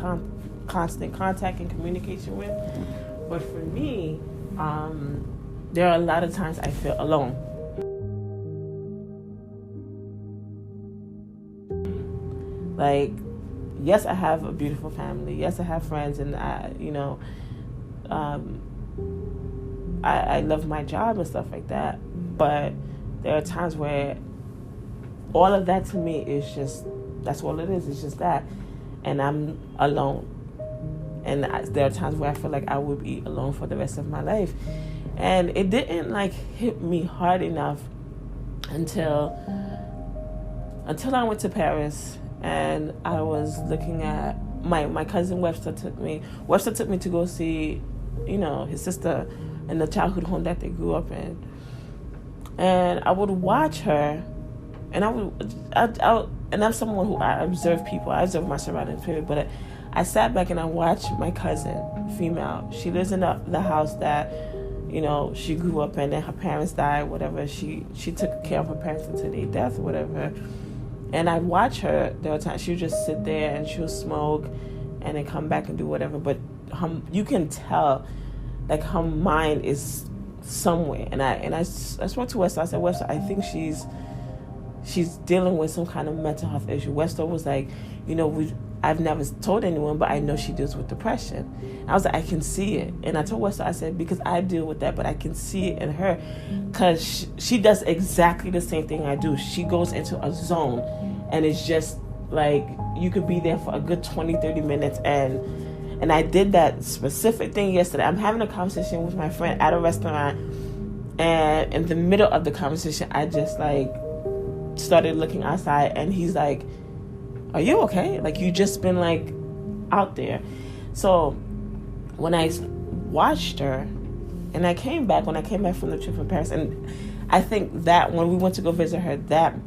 constant contact and communication with. But for me, there are a lot of times I feel alone. Like, yes, I have a beautiful family. Yes, I have friends, and I love my job and stuff like that. But there are times where all of that to me is just, that's all it is. It's just that. And I'm alone. And there are times where I feel like I would be alone for the rest of my life. And it didn't like hit me hard enough until I went to Paris, and I was looking at my cousin Webster took me to go see, his sister in the childhood home that they grew up in. And I would watch her, and and I'm someone who I observe people. I observe my surroundings, period. But I sat back and I watched my cousin, female. She lives in the house that, she grew up in, and her parents died, whatever. She took care of her parents until their death, whatever. And I watch her. There were times she would just sit there and she'll smoke, and then come back and do whatever. But you can tell, like, her mind is somewhere. And I spoke to Webster. I said, Webster, I think she's dealing with some kind of mental health issue. Webster was like, I've never told anyone, but I know she deals with depression. I was like, I can see it. And I told Webster, I said, because I deal with that, but I can see it in her, because she does exactly the same thing I do. She goes into a zone, and it's just like, you could be there for a good 20-30 minutes. And I did that specific thing yesterday. I'm having a conversation with my friend at a restaurant, and in the middle of the conversation, I just like started looking outside, and he's like, are you okay? Like, you just been like out there. So when I watched her, and when I came back from the trip from Paris, and I think that when we went to go visit her,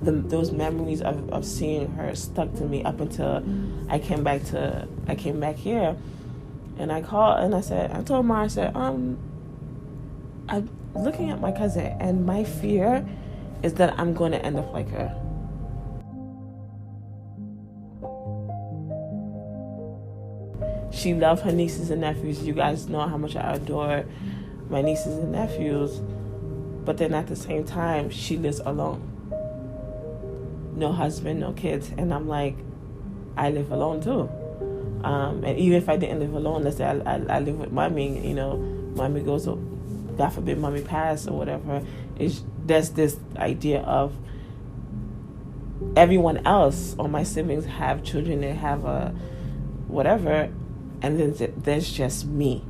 those memories of seeing her stuck to me up until I came back here. And I called, and I told Ma, I said, I'm looking at my cousin, and my fear is that I'm going to end up like her. She loved her nieces and nephews. You guys know how much I adore my nieces and nephews. But then at the same time, she lives alone. No husband, no kids. And I'm like, I live alone too. And even if I didn't live alone, let's say I live with mommy, mommy goes, God forbid mommy passed or whatever. There's this idea of everyone else, or my siblings have children, they have a whatever, and then there's just me.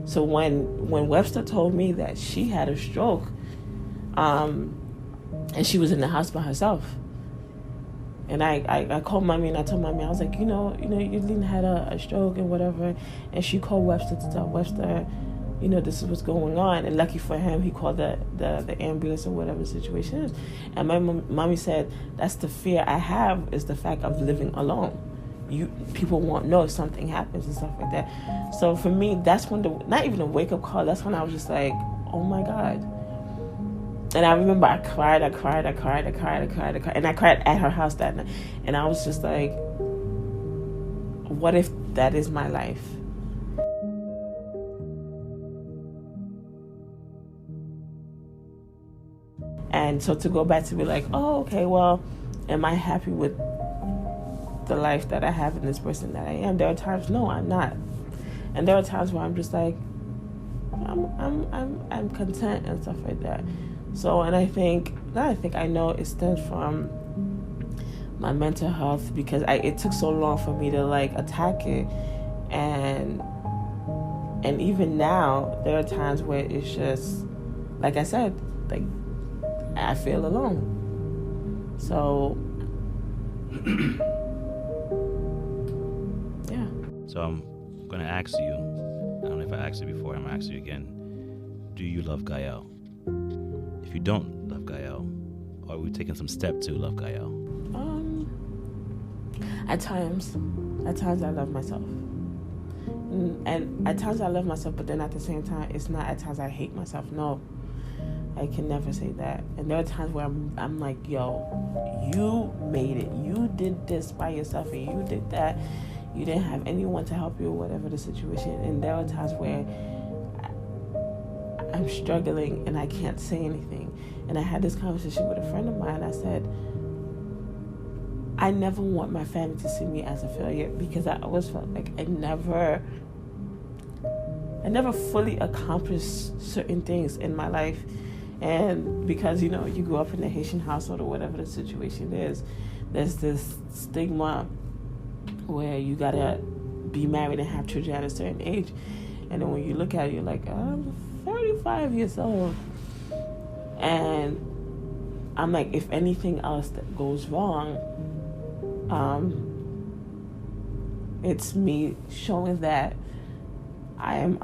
So when Webster told me that she had a stroke, and she was in the house by herself, and I called mommy, and I told mommy, I was like, Yulene had a stroke and whatever, and she called Webster to tell Webster, this is what's going on. And lucky for him, he called the ambulance or whatever the situation is. And my mommy said, that's the fear I have, is the fact of living alone. People won't know if something happens and stuff like that. So for me, that's when not even a wake up call. That's when I was just like, oh my God. And I remember I cried, and I cried at her house that night. And I was just like, what if that is my life? And so to go back to be like, oh, okay, well, am I happy with the life that I have in this person that I am? There are times, no, I'm not. And there are times where I'm just like, I'm content and stuff like that. So, and I know it stems from my mental health, because it took so long for me to like attack it, and even now there are times where it's just, like I said, like I feel alone. So Yeah. So I'm gonna ask you. I don't know if I asked you before. I'm gonna ask you again. Do you love Gaelle? If you don't love Gaelle, are we taking some step to love Gaelle? At times I love myself, and at times I love myself. But then at the same time, it's not at times I hate myself. No, I can never say that. And there are times where I'm like, yo, you made it. You did this by yourself, and you did that. You didn't have anyone to help you, or whatever the situation. And there are times where I'm struggling and I can't say anything. And I had this conversation with a friend of mine. I said, I never want my family to see me as a failure, because I always felt like I never fully accomplished certain things in my life. And because, you grew up in a Haitian household or whatever the situation is, there's this stigma where you gotta be married and have children at a certain age. And then when you look at it, you're like, I'm 35 years old. And I'm like, if anything else that goes wrong, it's me showing that I am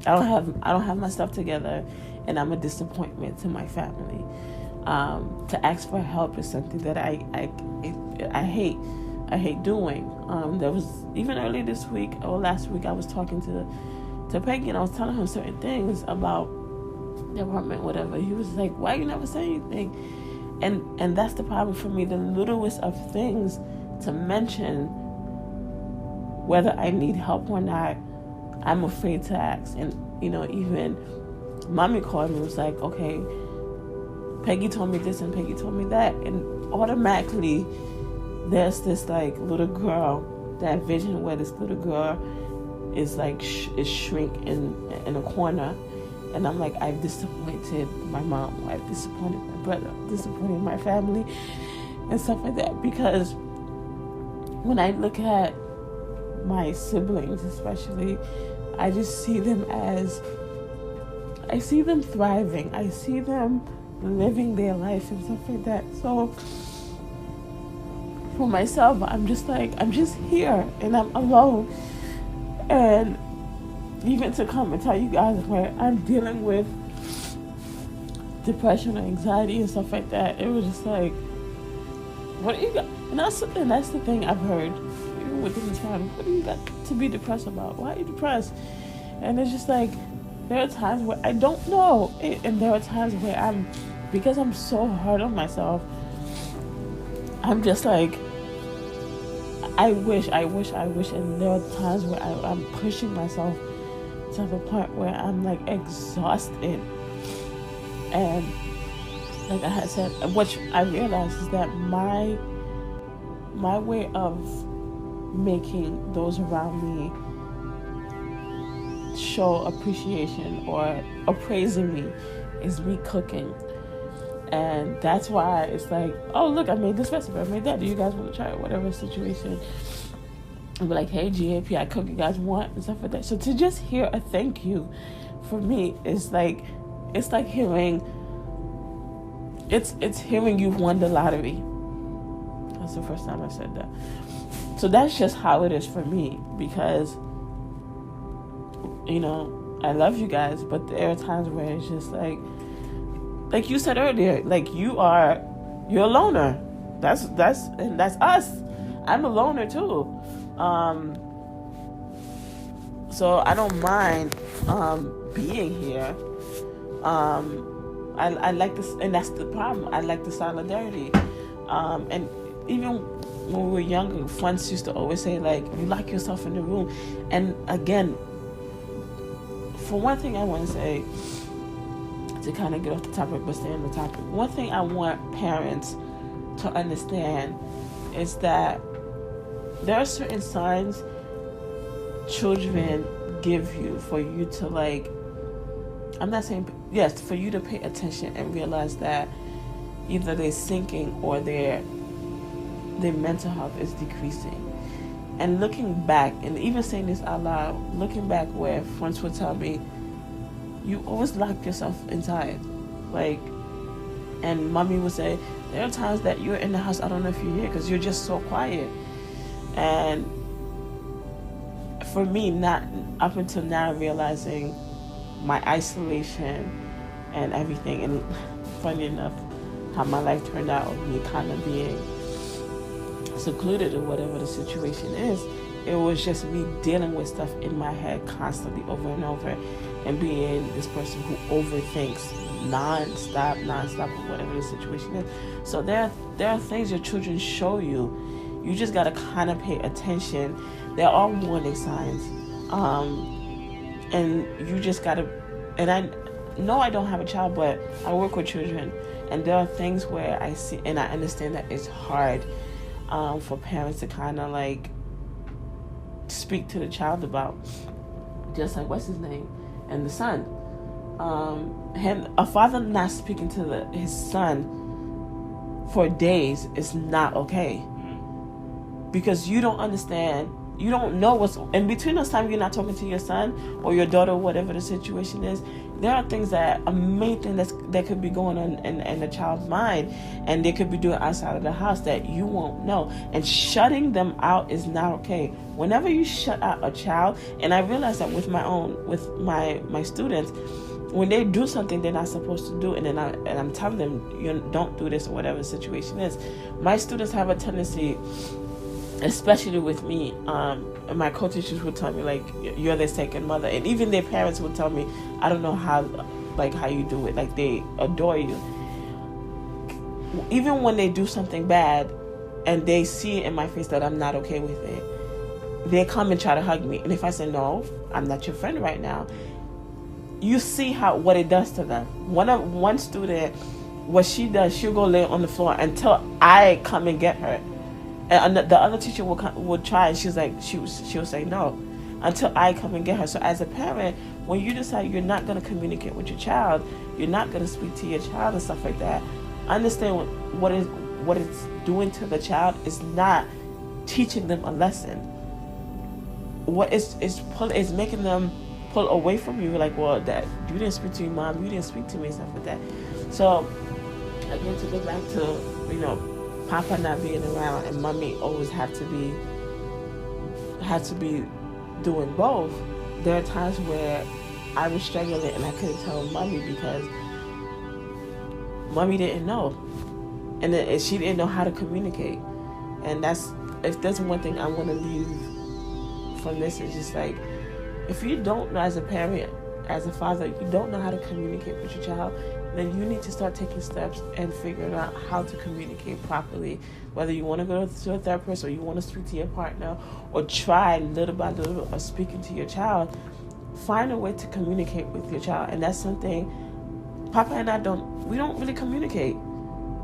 I don't have my stuff together, and I'm a disappointment to my family. To ask for help is something that I hate. I hate doing. There was even earlier this week or last week, I was talking to Peggy, and I was telling him certain things about the apartment, whatever. He was like, "Why you never say anything?" And that's the problem for me. The littlest of things to mention, whether I need help or not, I'm afraid to ask. And even mommy called me and was like, "Okay, Peggy told me this and Peggy told me that," and automatically there's this like little girl, that vision where this little girl is like is shrink in a corner. And I'm like, I've disappointed my mom, I've disappointed my brother, disappointed my family, and stuff like that. Because when I look at my siblings, especially, I just see them thriving. I see them living their life and stuff like that. So for myself, I'm just here and I'm alone. And even to come and tell you guys where I'm dealing with depression or anxiety and stuff like that, it was just like, what do you got? And that's the thing I've heard, even within this family. What do you got to be depressed about? Why are you depressed? And it's just like, there are times where I don't know. And there are times where because I'm so hard on myself, I'm just like, I wish. And there are times where I'm pushing myself to the point where I'm like exhausted. And like I had said, what I realized is that my way of making those around me show appreciation or appraising me is me cooking. And that's why it's like, oh, look, I made this recipe, I made that. Do you guys want to try it? Whatever situation. And be like, hey, GAP, I cook, you guys want? And stuff like that. So to just hear a thank you for me is like, it's like hearing, it's hearing you've won the lottery. That's the first time I said that. So that's just how it is for me, because, I love you guys, but there are times where it's just like you said earlier, like you're a loner. That's us. I'm a loner too. So I don't mind being here. I like this, and that's the problem. I like the solidarity. And even when we were younger, friends used to always say, like, you lock yourself in the room. And again, for one thing I want to say, to kind of get off the topic but stay on the topic, one thing I want parents to understand is that there are certain signs children give you for you to, like, I'm not saying, yes, for you to pay attention and realize that either they're sinking or their mental health is decreasing. And looking back, and even saying this out loud, looking back where friends would tell me, you always lock yourself inside. Like, and mommy would say, There are times that you're in the house, I don't know if you're here, because you're just so quiet. And for me, not up until now, realizing my isolation and everything, and funny enough, how my life turned out, me kind of being secluded or whatever the situation is, it was just me dealing with stuff in my head constantly over and over, and being this person who overthinks non-stop, or whatever the situation is. So there are things your children show you. You just gotta kind of pay attention. There are warning signs, and you just gotta. And I know I don't have a child, but I work with children, and there are things where I see and I understand that it's hard for parents to kind of like speak to the child about, just like what's his name, and the son. A father not speaking to his son for days is not okay, because you don't understand. You don't know what's in between those times. You're not talking to your son or your daughter, whatever the situation is. There are things that a main thing that could be going on in a child's mind, and they could be doing outside of the house that you won't know. And shutting them out is not okay. Whenever you shut out a child, and I realize that with my students, when they do something they're not supposed to do, and I'm telling them, you don't do this or whatever the situation is, my students have a tendency, especially with me, and my co-teachers would tell me, like, you're their second mother, and even their parents would tell me, I don't know how you do it, like, they adore you. Even when they do something bad and they see in my face that I'm not okay with it, they come and try to hug me, and if I say no, I'm not your friend right now, you see what it does to them. One student, what she does, she'll go lay on the floor until I come and get her. And the other teacher would try, and she'll say no until I come and get her. So as a parent, when you decide you're not going to communicate with your child, you're not going to speak to your child and stuff like that, understand what it's doing to the child is not teaching them a lesson. What is making them pull away from you, like, well, that you didn't speak to your mom, you didn't speak to me, and stuff like that. So again, to go back to, Papa not being around and Mommy always had to be doing both. There are times where I was struggling and I couldn't tell Mommy because Mommy didn't know, and she didn't know how to communicate. And if there's one thing I want to leave from this, is just like, if you don't know, as a parent, as a father, you don't know how to communicate with your child, then you need to start taking steps and figuring out how to communicate properly. Whether you want to go to a therapist, or you want to speak to your partner, or try little by little of speaking to your child, find a way to communicate with your child. And that's something Papa and I don't really communicate.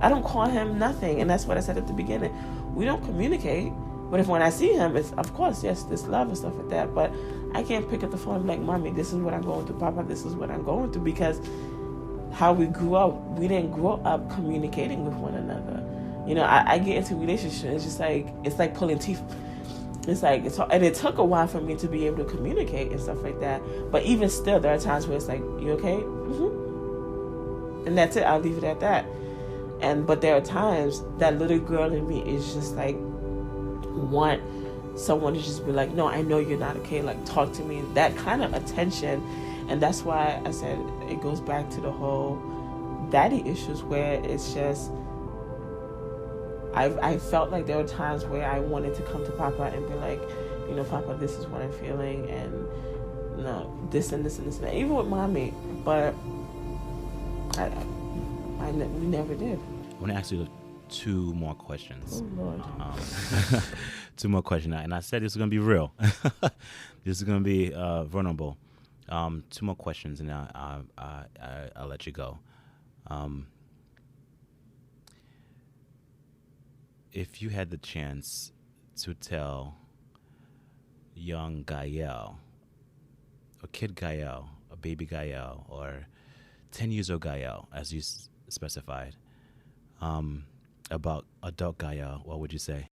I don't call him nothing, and that's what I said at the beginning. We don't communicate, but when I see him, it's, of course, yes, this love and stuff like that, but I can't pick up the phone and be like, Mommy, this is what I'm going through, Papa, this is what I'm going through, because how we grew up, we didn't grow up communicating with one another. I get into relationships, it's like pulling teeth. And it took a while for me to be able to communicate and stuff like that. But even still, there are times where it's like, you okay? Mm-hmm. And that's it. I'll leave it at that. But there are times that little girl in me is just like, want someone to just be like, no, I know you're not okay. Like, talk to me. That kind of attention. And that's why I said it goes back to the whole daddy issues, where it's just, I felt like there were times where I wanted to come to Papa and be like, Papa, this is what I'm feeling, and this and this and this and that. Even with Mommy, but we never did. I want to ask you two more questions. Oh, Lord. Two more questions. And I said this is going to be real. This is going to be vulnerable. Two more questions, and I'll let you go. If you had the chance to tell young Gaelle, or kid Gaelle, a baby Gaelle, or 10 years old Gaelle, as you specified, about adult Gaelle, what would you say?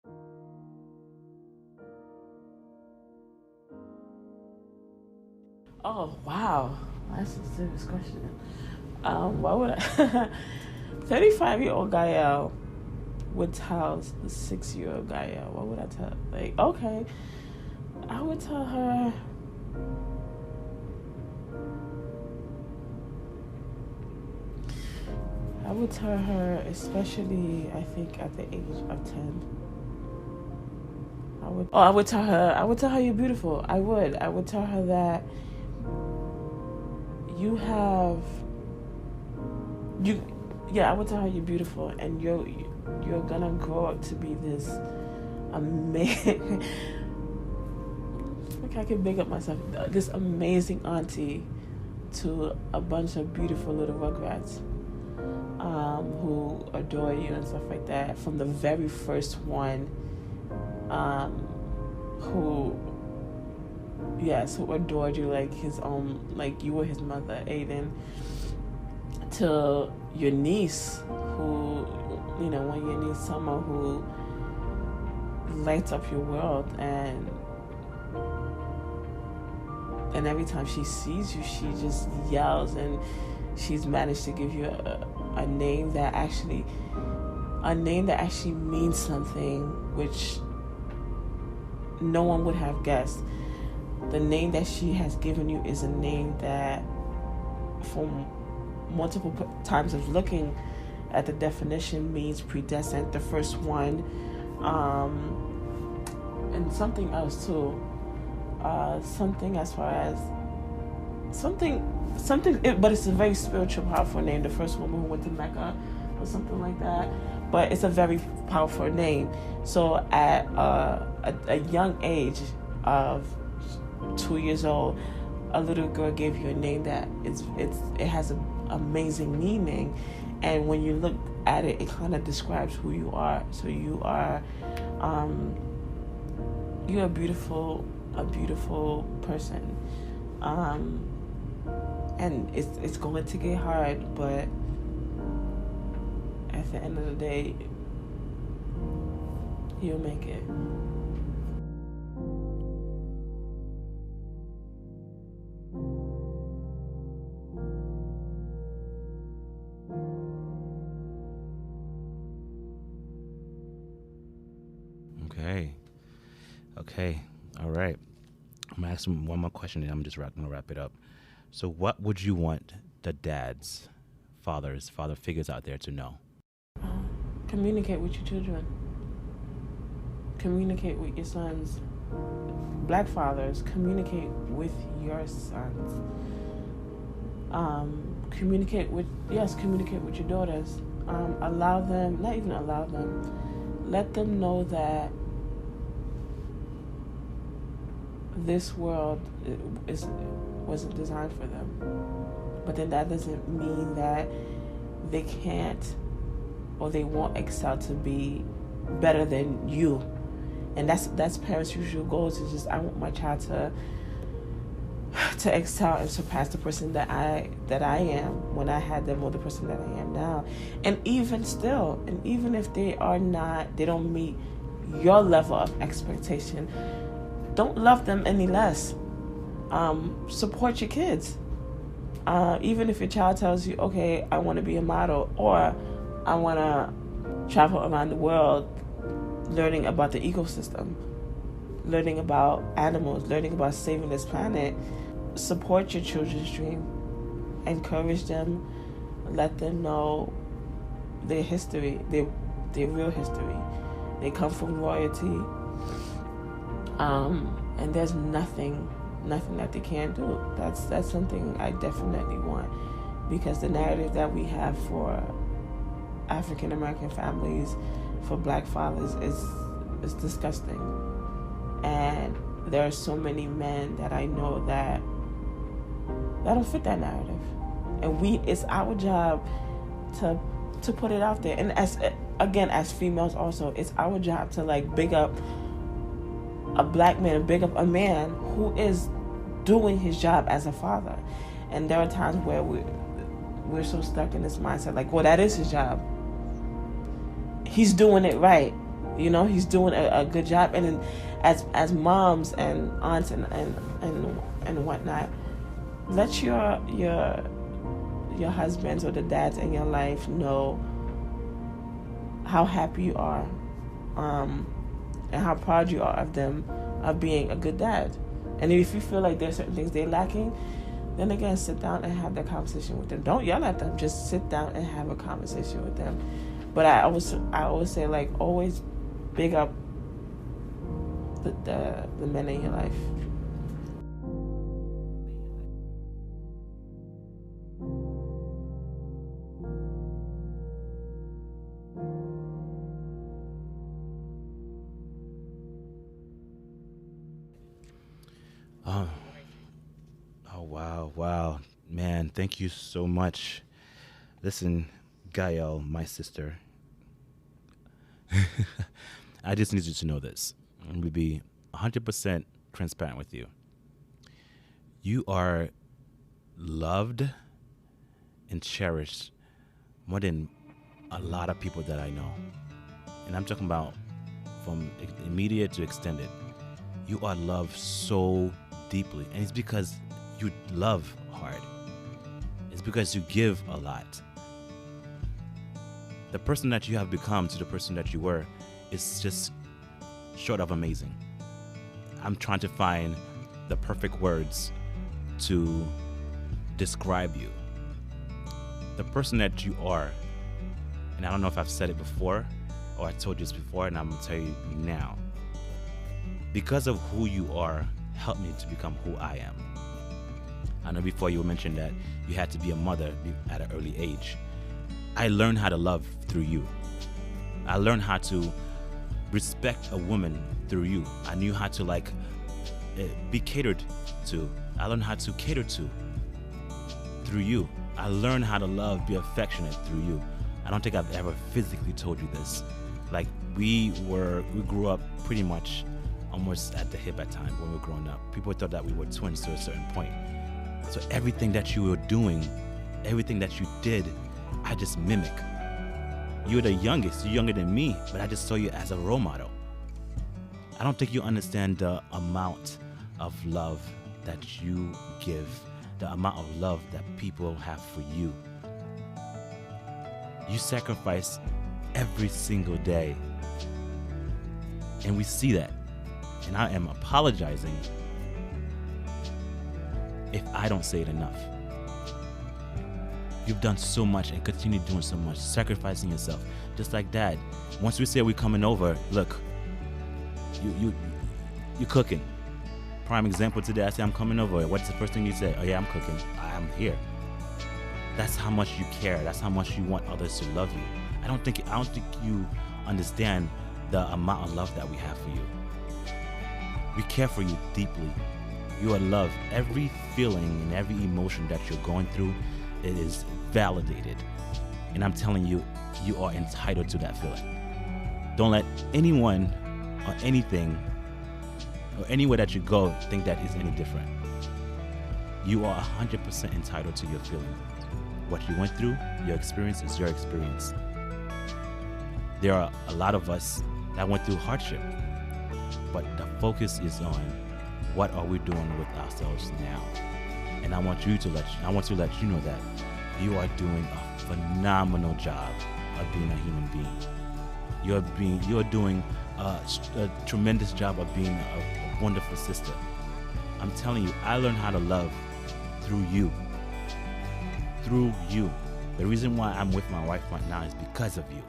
Oh, wow. That's a serious question. What would I... 35-year-old Gaelle would tell the 6-year-old Gaelle? What would I tell? Like, okay, I would tell her, especially I think at the age of 10. I would tell her you're beautiful. I would tell her that I would tell her you're beautiful, and you're gonna grow up to be this amazing. Like, I can big up myself. This amazing auntie to a bunch of beautiful little rugrats, who adore you and stuff like that. From the very first one, who adored you like his own, like you were his mother, Aiden, to your niece, who, when your niece Summer, who lights up your world, and every time she sees you, she just yells, and she's managed to give you a name that actually means something, which no one would have guessed. The name that she has given you is a name that, from multiple times of looking at the definition, means predestined, the first one, and something else too. Something as far as something, but it's a very spiritual, powerful name. The first woman who went to Mecca, or something like that. But it's a very powerful name. So at a young age of 2 years old, a little girl gave you a name that it has an amazing meaning, and when you look at it, it kind of describes who you are. So you're a beautiful person, and it's going to get hard, but at the end of the day, you'll make it. Okay. All right. I'm going to ask him one more question, and I'm just going to wrap it up. So what would you want the dads, father figures out there to know? Communicate with your children. Communicate with your sons. Black fathers, communicate with your sons. Communicate with your daughters. Let them know that this world wasn't designed for them. But then that doesn't mean that they can't or they won't excel to be better than you. And that's parents' usual goals, is just, I want my child to excel and surpass the person that I am when I had them, or the person that I am now. And even if they don't meet your level of expectation, don't love them any less. Support your kids. Even if your child tells you, okay, I want to be a model, or I want to travel around the world learning about the ecosystem, learning about animals, learning about saving this planet, support your children's dream. Encourage them. Let them know their history, their real history. They come from royalty. And there's nothing that they can't do. That's something I definitely want, because the narrative that we have for African American families, for Black fathers, is disgusting. And there are so many men that I know that don't fit that narrative, and it's our job to put it out there. And as females also, it's our job to big up a Black man, big up a man who is doing his job as a father. And there are times where we're so stuck in this mindset, well, that is his job. He's doing it right. He's doing a good job. And then as moms and aunts and whatnot, let your husbands or the dads in your life know how happy you are, and how proud you are of them, of being a good dad. And if you feel like there's certain things they're lacking, then again, sit down and have that conversation with them. Don't yell at them. Just sit down and have a conversation with them. But I always say, like, always big up the men in your life. Wow, man, thank you so much. Listen, Gaelle, my sister, I just need you to know this. I'm going to be 100% transparent with you. You are loved and cherished more than a lot of people that I know. And I'm talking about from immediate to extended. You are loved so deeply. And it's because you love hard. It's because you give a lot. The person that you have become to the person that you were is just short of amazing. I'm trying to find the perfect words to describe you. The person that you are, and I don't know if I've said it before or I told you this before, and I'm going to tell you now. Because of who you are, helped me to become who I am. I know before you mentioned that you had to be a mother at an early age. I learned how to love through you. I learned how to respect a woman through you. I knew how to be catered to. I learned how to cater to through you. I learned how to love, be affectionate through you. I don't think I've ever physically told you this. Like, we grew up pretty much almost at the hip at times when we were growing up. People thought that we were twins to a certain point. So everything that you were doing, everything that you did, I just mimic. You're the youngest, you're younger than me, but I just saw you as a role model. I don't think you understand the amount of love that you give, the amount of love that people have for you. You sacrifice every single day. And we see that. And I am apologizing if I don't say it enough. You've done so much and continue doing so much, sacrificing yourself. Just like Dad. Once we say we're coming over, look, you're cooking. Prime example today, I say I'm coming over. What's the first thing you say? Oh yeah, I'm cooking. I'm here. That's how much you care. That's how much you want others to love you. I don't think you understand the amount of love that we have for you. We care for you deeply. You are loved. Every feeling and every emotion that you're going through, it is validated. And I'm telling you, you are entitled to that feeling. Don't let anyone or anything or anywhere that you go think that is any different. You are 100% entitled to your feeling. What you went through, your experience is your experience. There are a lot of us that went through hardship, but the focus is on what are we doing with ourselves now. And I want to let you know that you are doing a phenomenal job of being a human being. You're doing a tremendous job of being a wonderful sister. I'm telling you, I learned how to love through you. Through you. The reason why I'm with my wife right now is because of you.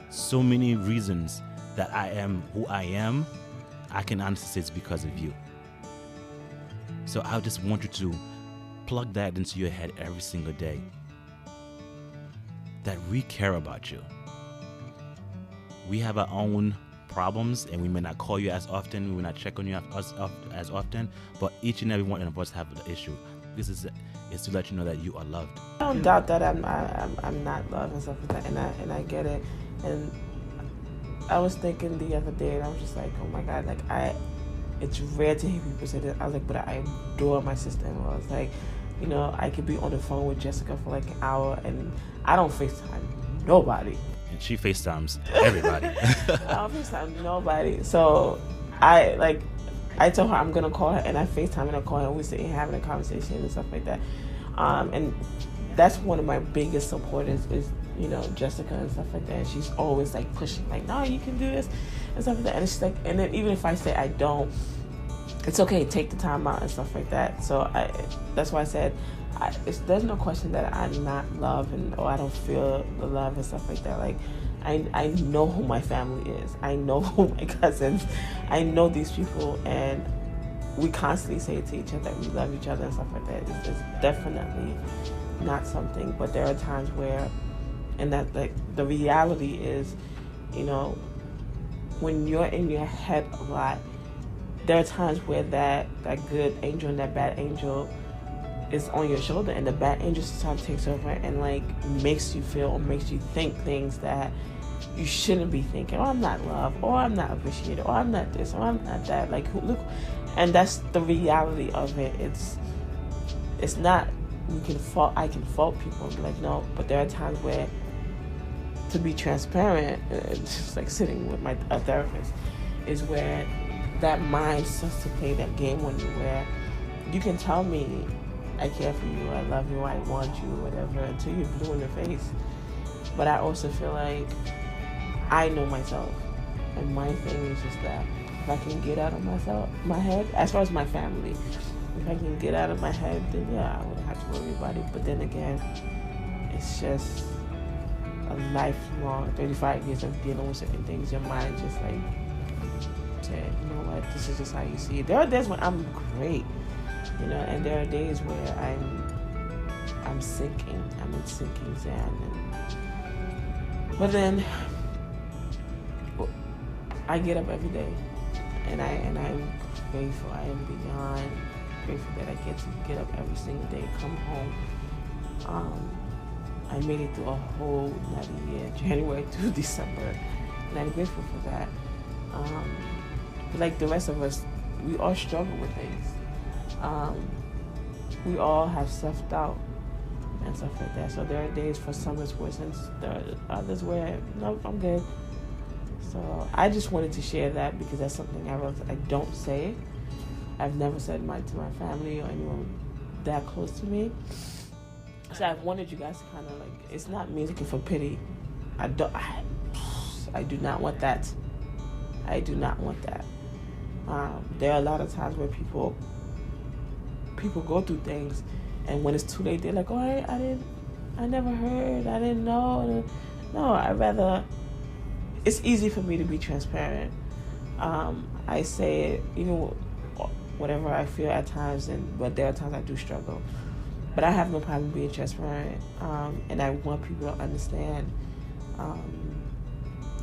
So many reasons that I am who I am, I can honestly say it's because of you. So I just want you to plug that into your head every single day. That we care about you. We have our own problems and we may not call you as often, we may not check on you as often, but each and every one of us have the issue. This is to let you know that you are loved. I don't doubt that I'm not loved and stuff like that, and I get it. And I was thinking the other day, and I was just like, oh my God, it's rare to hear people say that. I was like, but I adore my sister-in-law. It's like, I could be on the phone with Jessica for like an hour, and I don't FaceTime nobody. And she FaceTimes everybody. I don't FaceTime nobody. So I told her I'm gonna call her, and I FaceTime and I call her, and we're sitting here having a conversation and stuff like that. And that's one of my biggest supporters is Jessica and stuff like that. And she's always like pushing, like, no, you can do this and stuff like that. And it's like, and then even if I say I don't, it's okay, take the time out and stuff like that. So that's why I said, there's no question that I'm not loved or I don't feel the love and stuff like that. Like, I know who my family is. I know who my cousins. I know these people, and we constantly say to each other that we love each other and stuff like that. It's definitely not something, but there are times where, and that, like, the reality is, when you're in your head a lot, there are times where that good angel and that bad angel is on your shoulder, and the bad angel sometimes takes over and like makes you feel or makes you think things that you shouldn't be thinking. Oh, I'm not loved, or I'm not appreciated, or I'm not this, or I'm not that. Like, look, and that's the reality of it. It's not I can fault people and be like, no, but there are times where, to be transparent, it's just like sitting with a therapist, is where that mind starts to play that game on you, where you can tell me I care for you, I love you, I want you, whatever, until you're blue in the face. But I also feel like I know myself, and my thing is just that if I can get out of my head, as far as my family, if I can get out of my head, then yeah, I wouldn't have to worry about it. But then again, it's just a lifelong 35 years of dealing with certain things. Your mind just like said, you know what, this is just how you see it. There are days when I'm great, and there are days where I'm sinking. I'm in sinking sand. But then I get up every day, and I'm grateful. I am beyond grateful that I get to get up every single day, come home. I made it through a whole another year, January through December, and I'm grateful for that. But like the rest of us, we all struggle with things. We all have self-doubt and stuff like that. So there are days for some it's worse, and there are others where, nope, I'm good. So I just wanted to share that because that's something I don't say. I've never said to my family or anyone that close to me. So I wanted you guys to kind of like, it's not me looking for pity. I do not want that. I do not want that. There are a lot of times where people go through things, and when it's too late, they're like, oh, I never heard, I didn't know. No, it's easy for me to be transparent. I say it, even whatever I feel at times, but there are times I do struggle. But I have no problem being transparent, and I want people to understand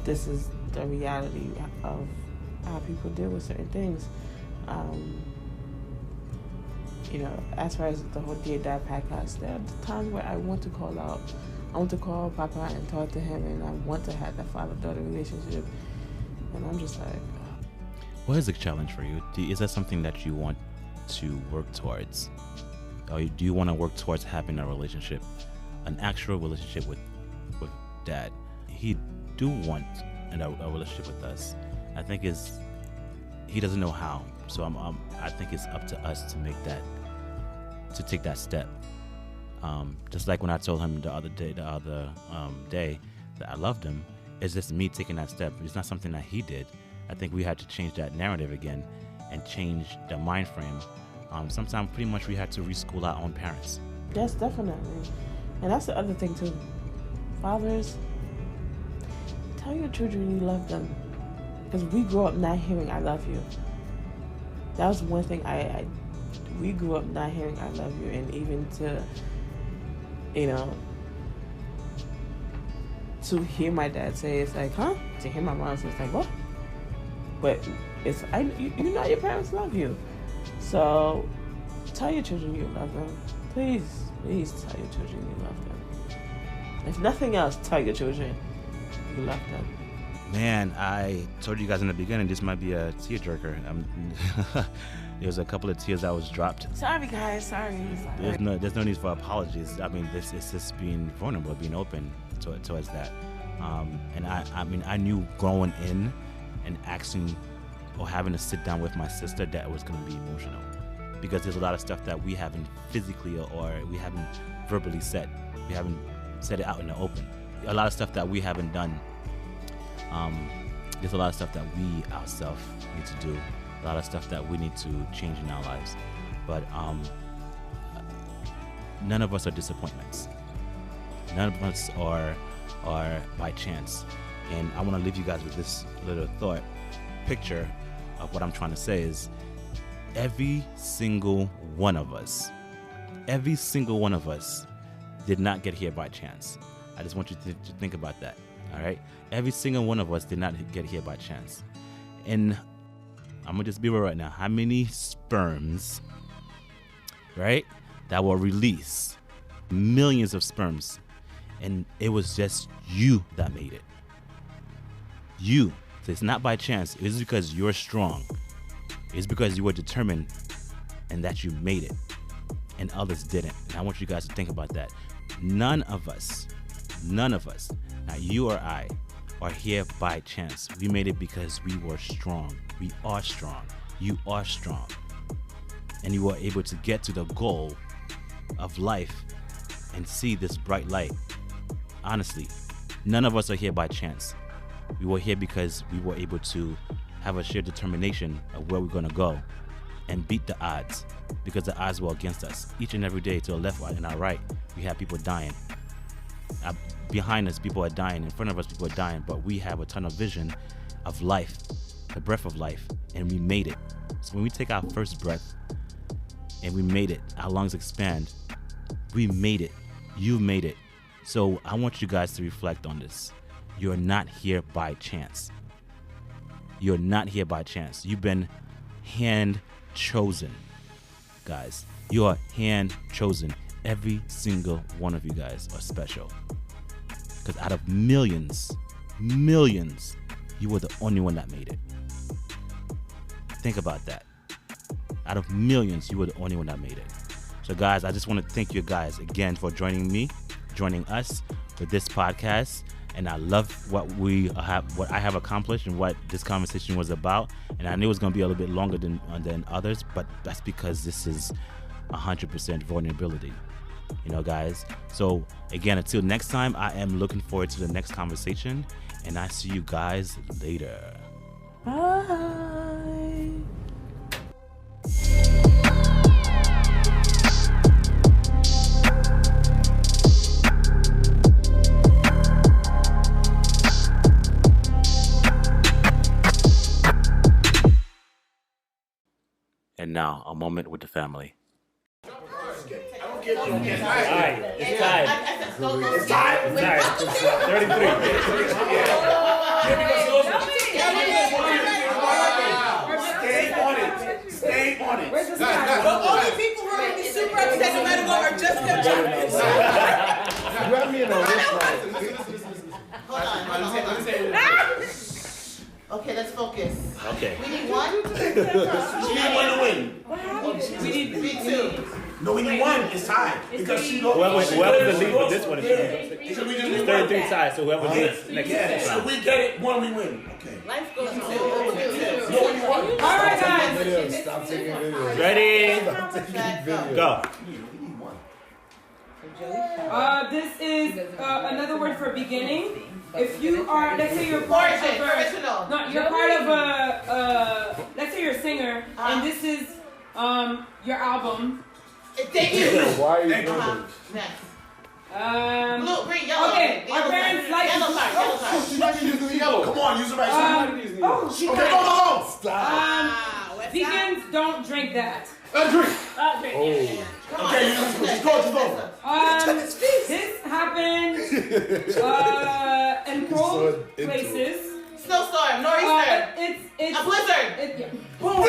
this is the reality of how people deal with certain things. As far as the whole Dear Dad podcast, there are times where I want to call out. I want to call Papa and talk to him, and I want to have that father-daughter relationship. And I'm just like... What is the challenge for you? Is that something that you want to work towards? Or do you want to work towards having a relationship, an actual relationship with Dad? He do want a relationship with us. I think he doesn't know how. So I think it's up to us to take that step. Just like when I told him the other day that I loved him, it's just me taking that step. It's not something that he did. I think we had to change that narrative again and change the mind frame. Sometimes pretty much we had to reschool our own parents. Yes, definitely. And that's the other thing too. Fathers, tell your children you love them. Because we grew up not hearing I love you. That was one thing we grew up not hearing I love you, and even to hear my dad say, it's like, huh? To hear my mom say, it's like, what? But you know your parents love you. So tell your children you love them. Please tell your children you love them. If nothing else, tell your children you love them. Man, I told you guys in the beginning this might be a tearjerker. There was a couple of tears that was dropped. Sorry, guys. Sorry. There's no need for apologies. I mean, it's just being vulnerable, being open towards that. And I knew growing in and asking or having to sit down with my sister that it was going to be emotional, because there's a lot of stuff that we haven't physically or we haven't verbally said. We haven't said it out in the open. a lot of stuff that we haven't done. There's a lot of stuff that we ourselves need to do. A lot of stuff that we need to change in our lives. But none of us are disappointments. None of us are by chance. And I want to leave you guys with this little thought picture of what I'm trying to say is every single one of us did not get here by chance. I just want you to think about that. All right. Every single one of us did not get here by chance. And I'm going to just be real right now. How many sperms, right, that were released? Millions of sperms. And it was just you that made it. You. So it's not by chance. It's because you're strong. It's because you were determined and that you made it. And others didn't. And I want you guys to think about that. None of us, not you or I, are here by chance. We made it because we were strong. We are strong. You are strong. And you were able to get to the goal of life and see this bright light. Honestly, none of us are here by chance. We were here because we were able to have a shared determination of where we're going to go and beat the odds, because the odds were against us. Each and every day, to the left and our right, we have people dying. Behind us, people are dying. In front of us, people are dying. But we have a ton of vision of life, the breath of life, and we made it. So when we take our first breath and we made it, our lungs expand. We made it. You made it. So I want you guys to reflect on this. You're not here by chance. You're not here by chance. You've been hand chosen, guys. You are hand chosen. Every single one of you guys are special. Because out of millions, you were the only one that made it. Think about that. Out of millions, you were the only one that made it. So guys, I just want to thank you guys again for joining us for this podcast. And I love what I have accomplished and what this conversation was about. And I knew it was going to be a little bit longer than others, but that's because this is 100% vulnerability, guys. So again, until next time, I am looking forward to the next conversation, and I see you guys later. Bye. And now, a moment with the family. It's tied. It's tied. 33. Stay on it. The only people who are super upset no matter what are just them judges. Grab me in the wrist. Hold on. Okay, let's focus. Okay. We need one. We need one to win. We need two. No, we need one. It's tied. Because she knows. Whoever's the lead for this one is It's 33 ties, so whoever gets next Yeah, so we get it, one we win. Okay. Life goes on. No, we need one. All right, guys. Stop taking videos. Ready? Stop taking videos. Go. This is another word for beginning. If you are, let's say you're part of let's say you're a singer, and this is your album. Thank you. Why are you doing this? Next. Blue, green, yellow. Okay, our parents like yellow card. She's not gonna use the yellow. Come on, use the right side. Okay, go. Stop. Vegans don't drink that. Drink. Drink. Okay, just go. This happens in cold places. Snowstorm, nor'easter. It's a blizzard. Boom.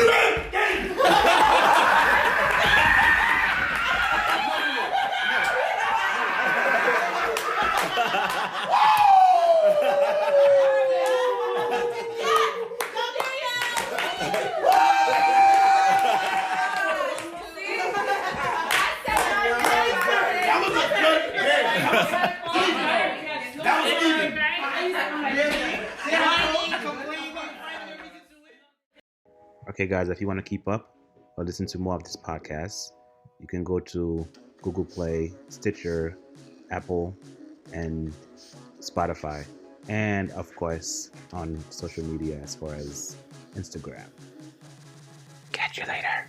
Okay, guys, if you want to keep up or listen to more of this podcast, you can go to Google Play, Stitcher, Apple, and Spotify, and of course on social media as far as Instagram. Catch you later.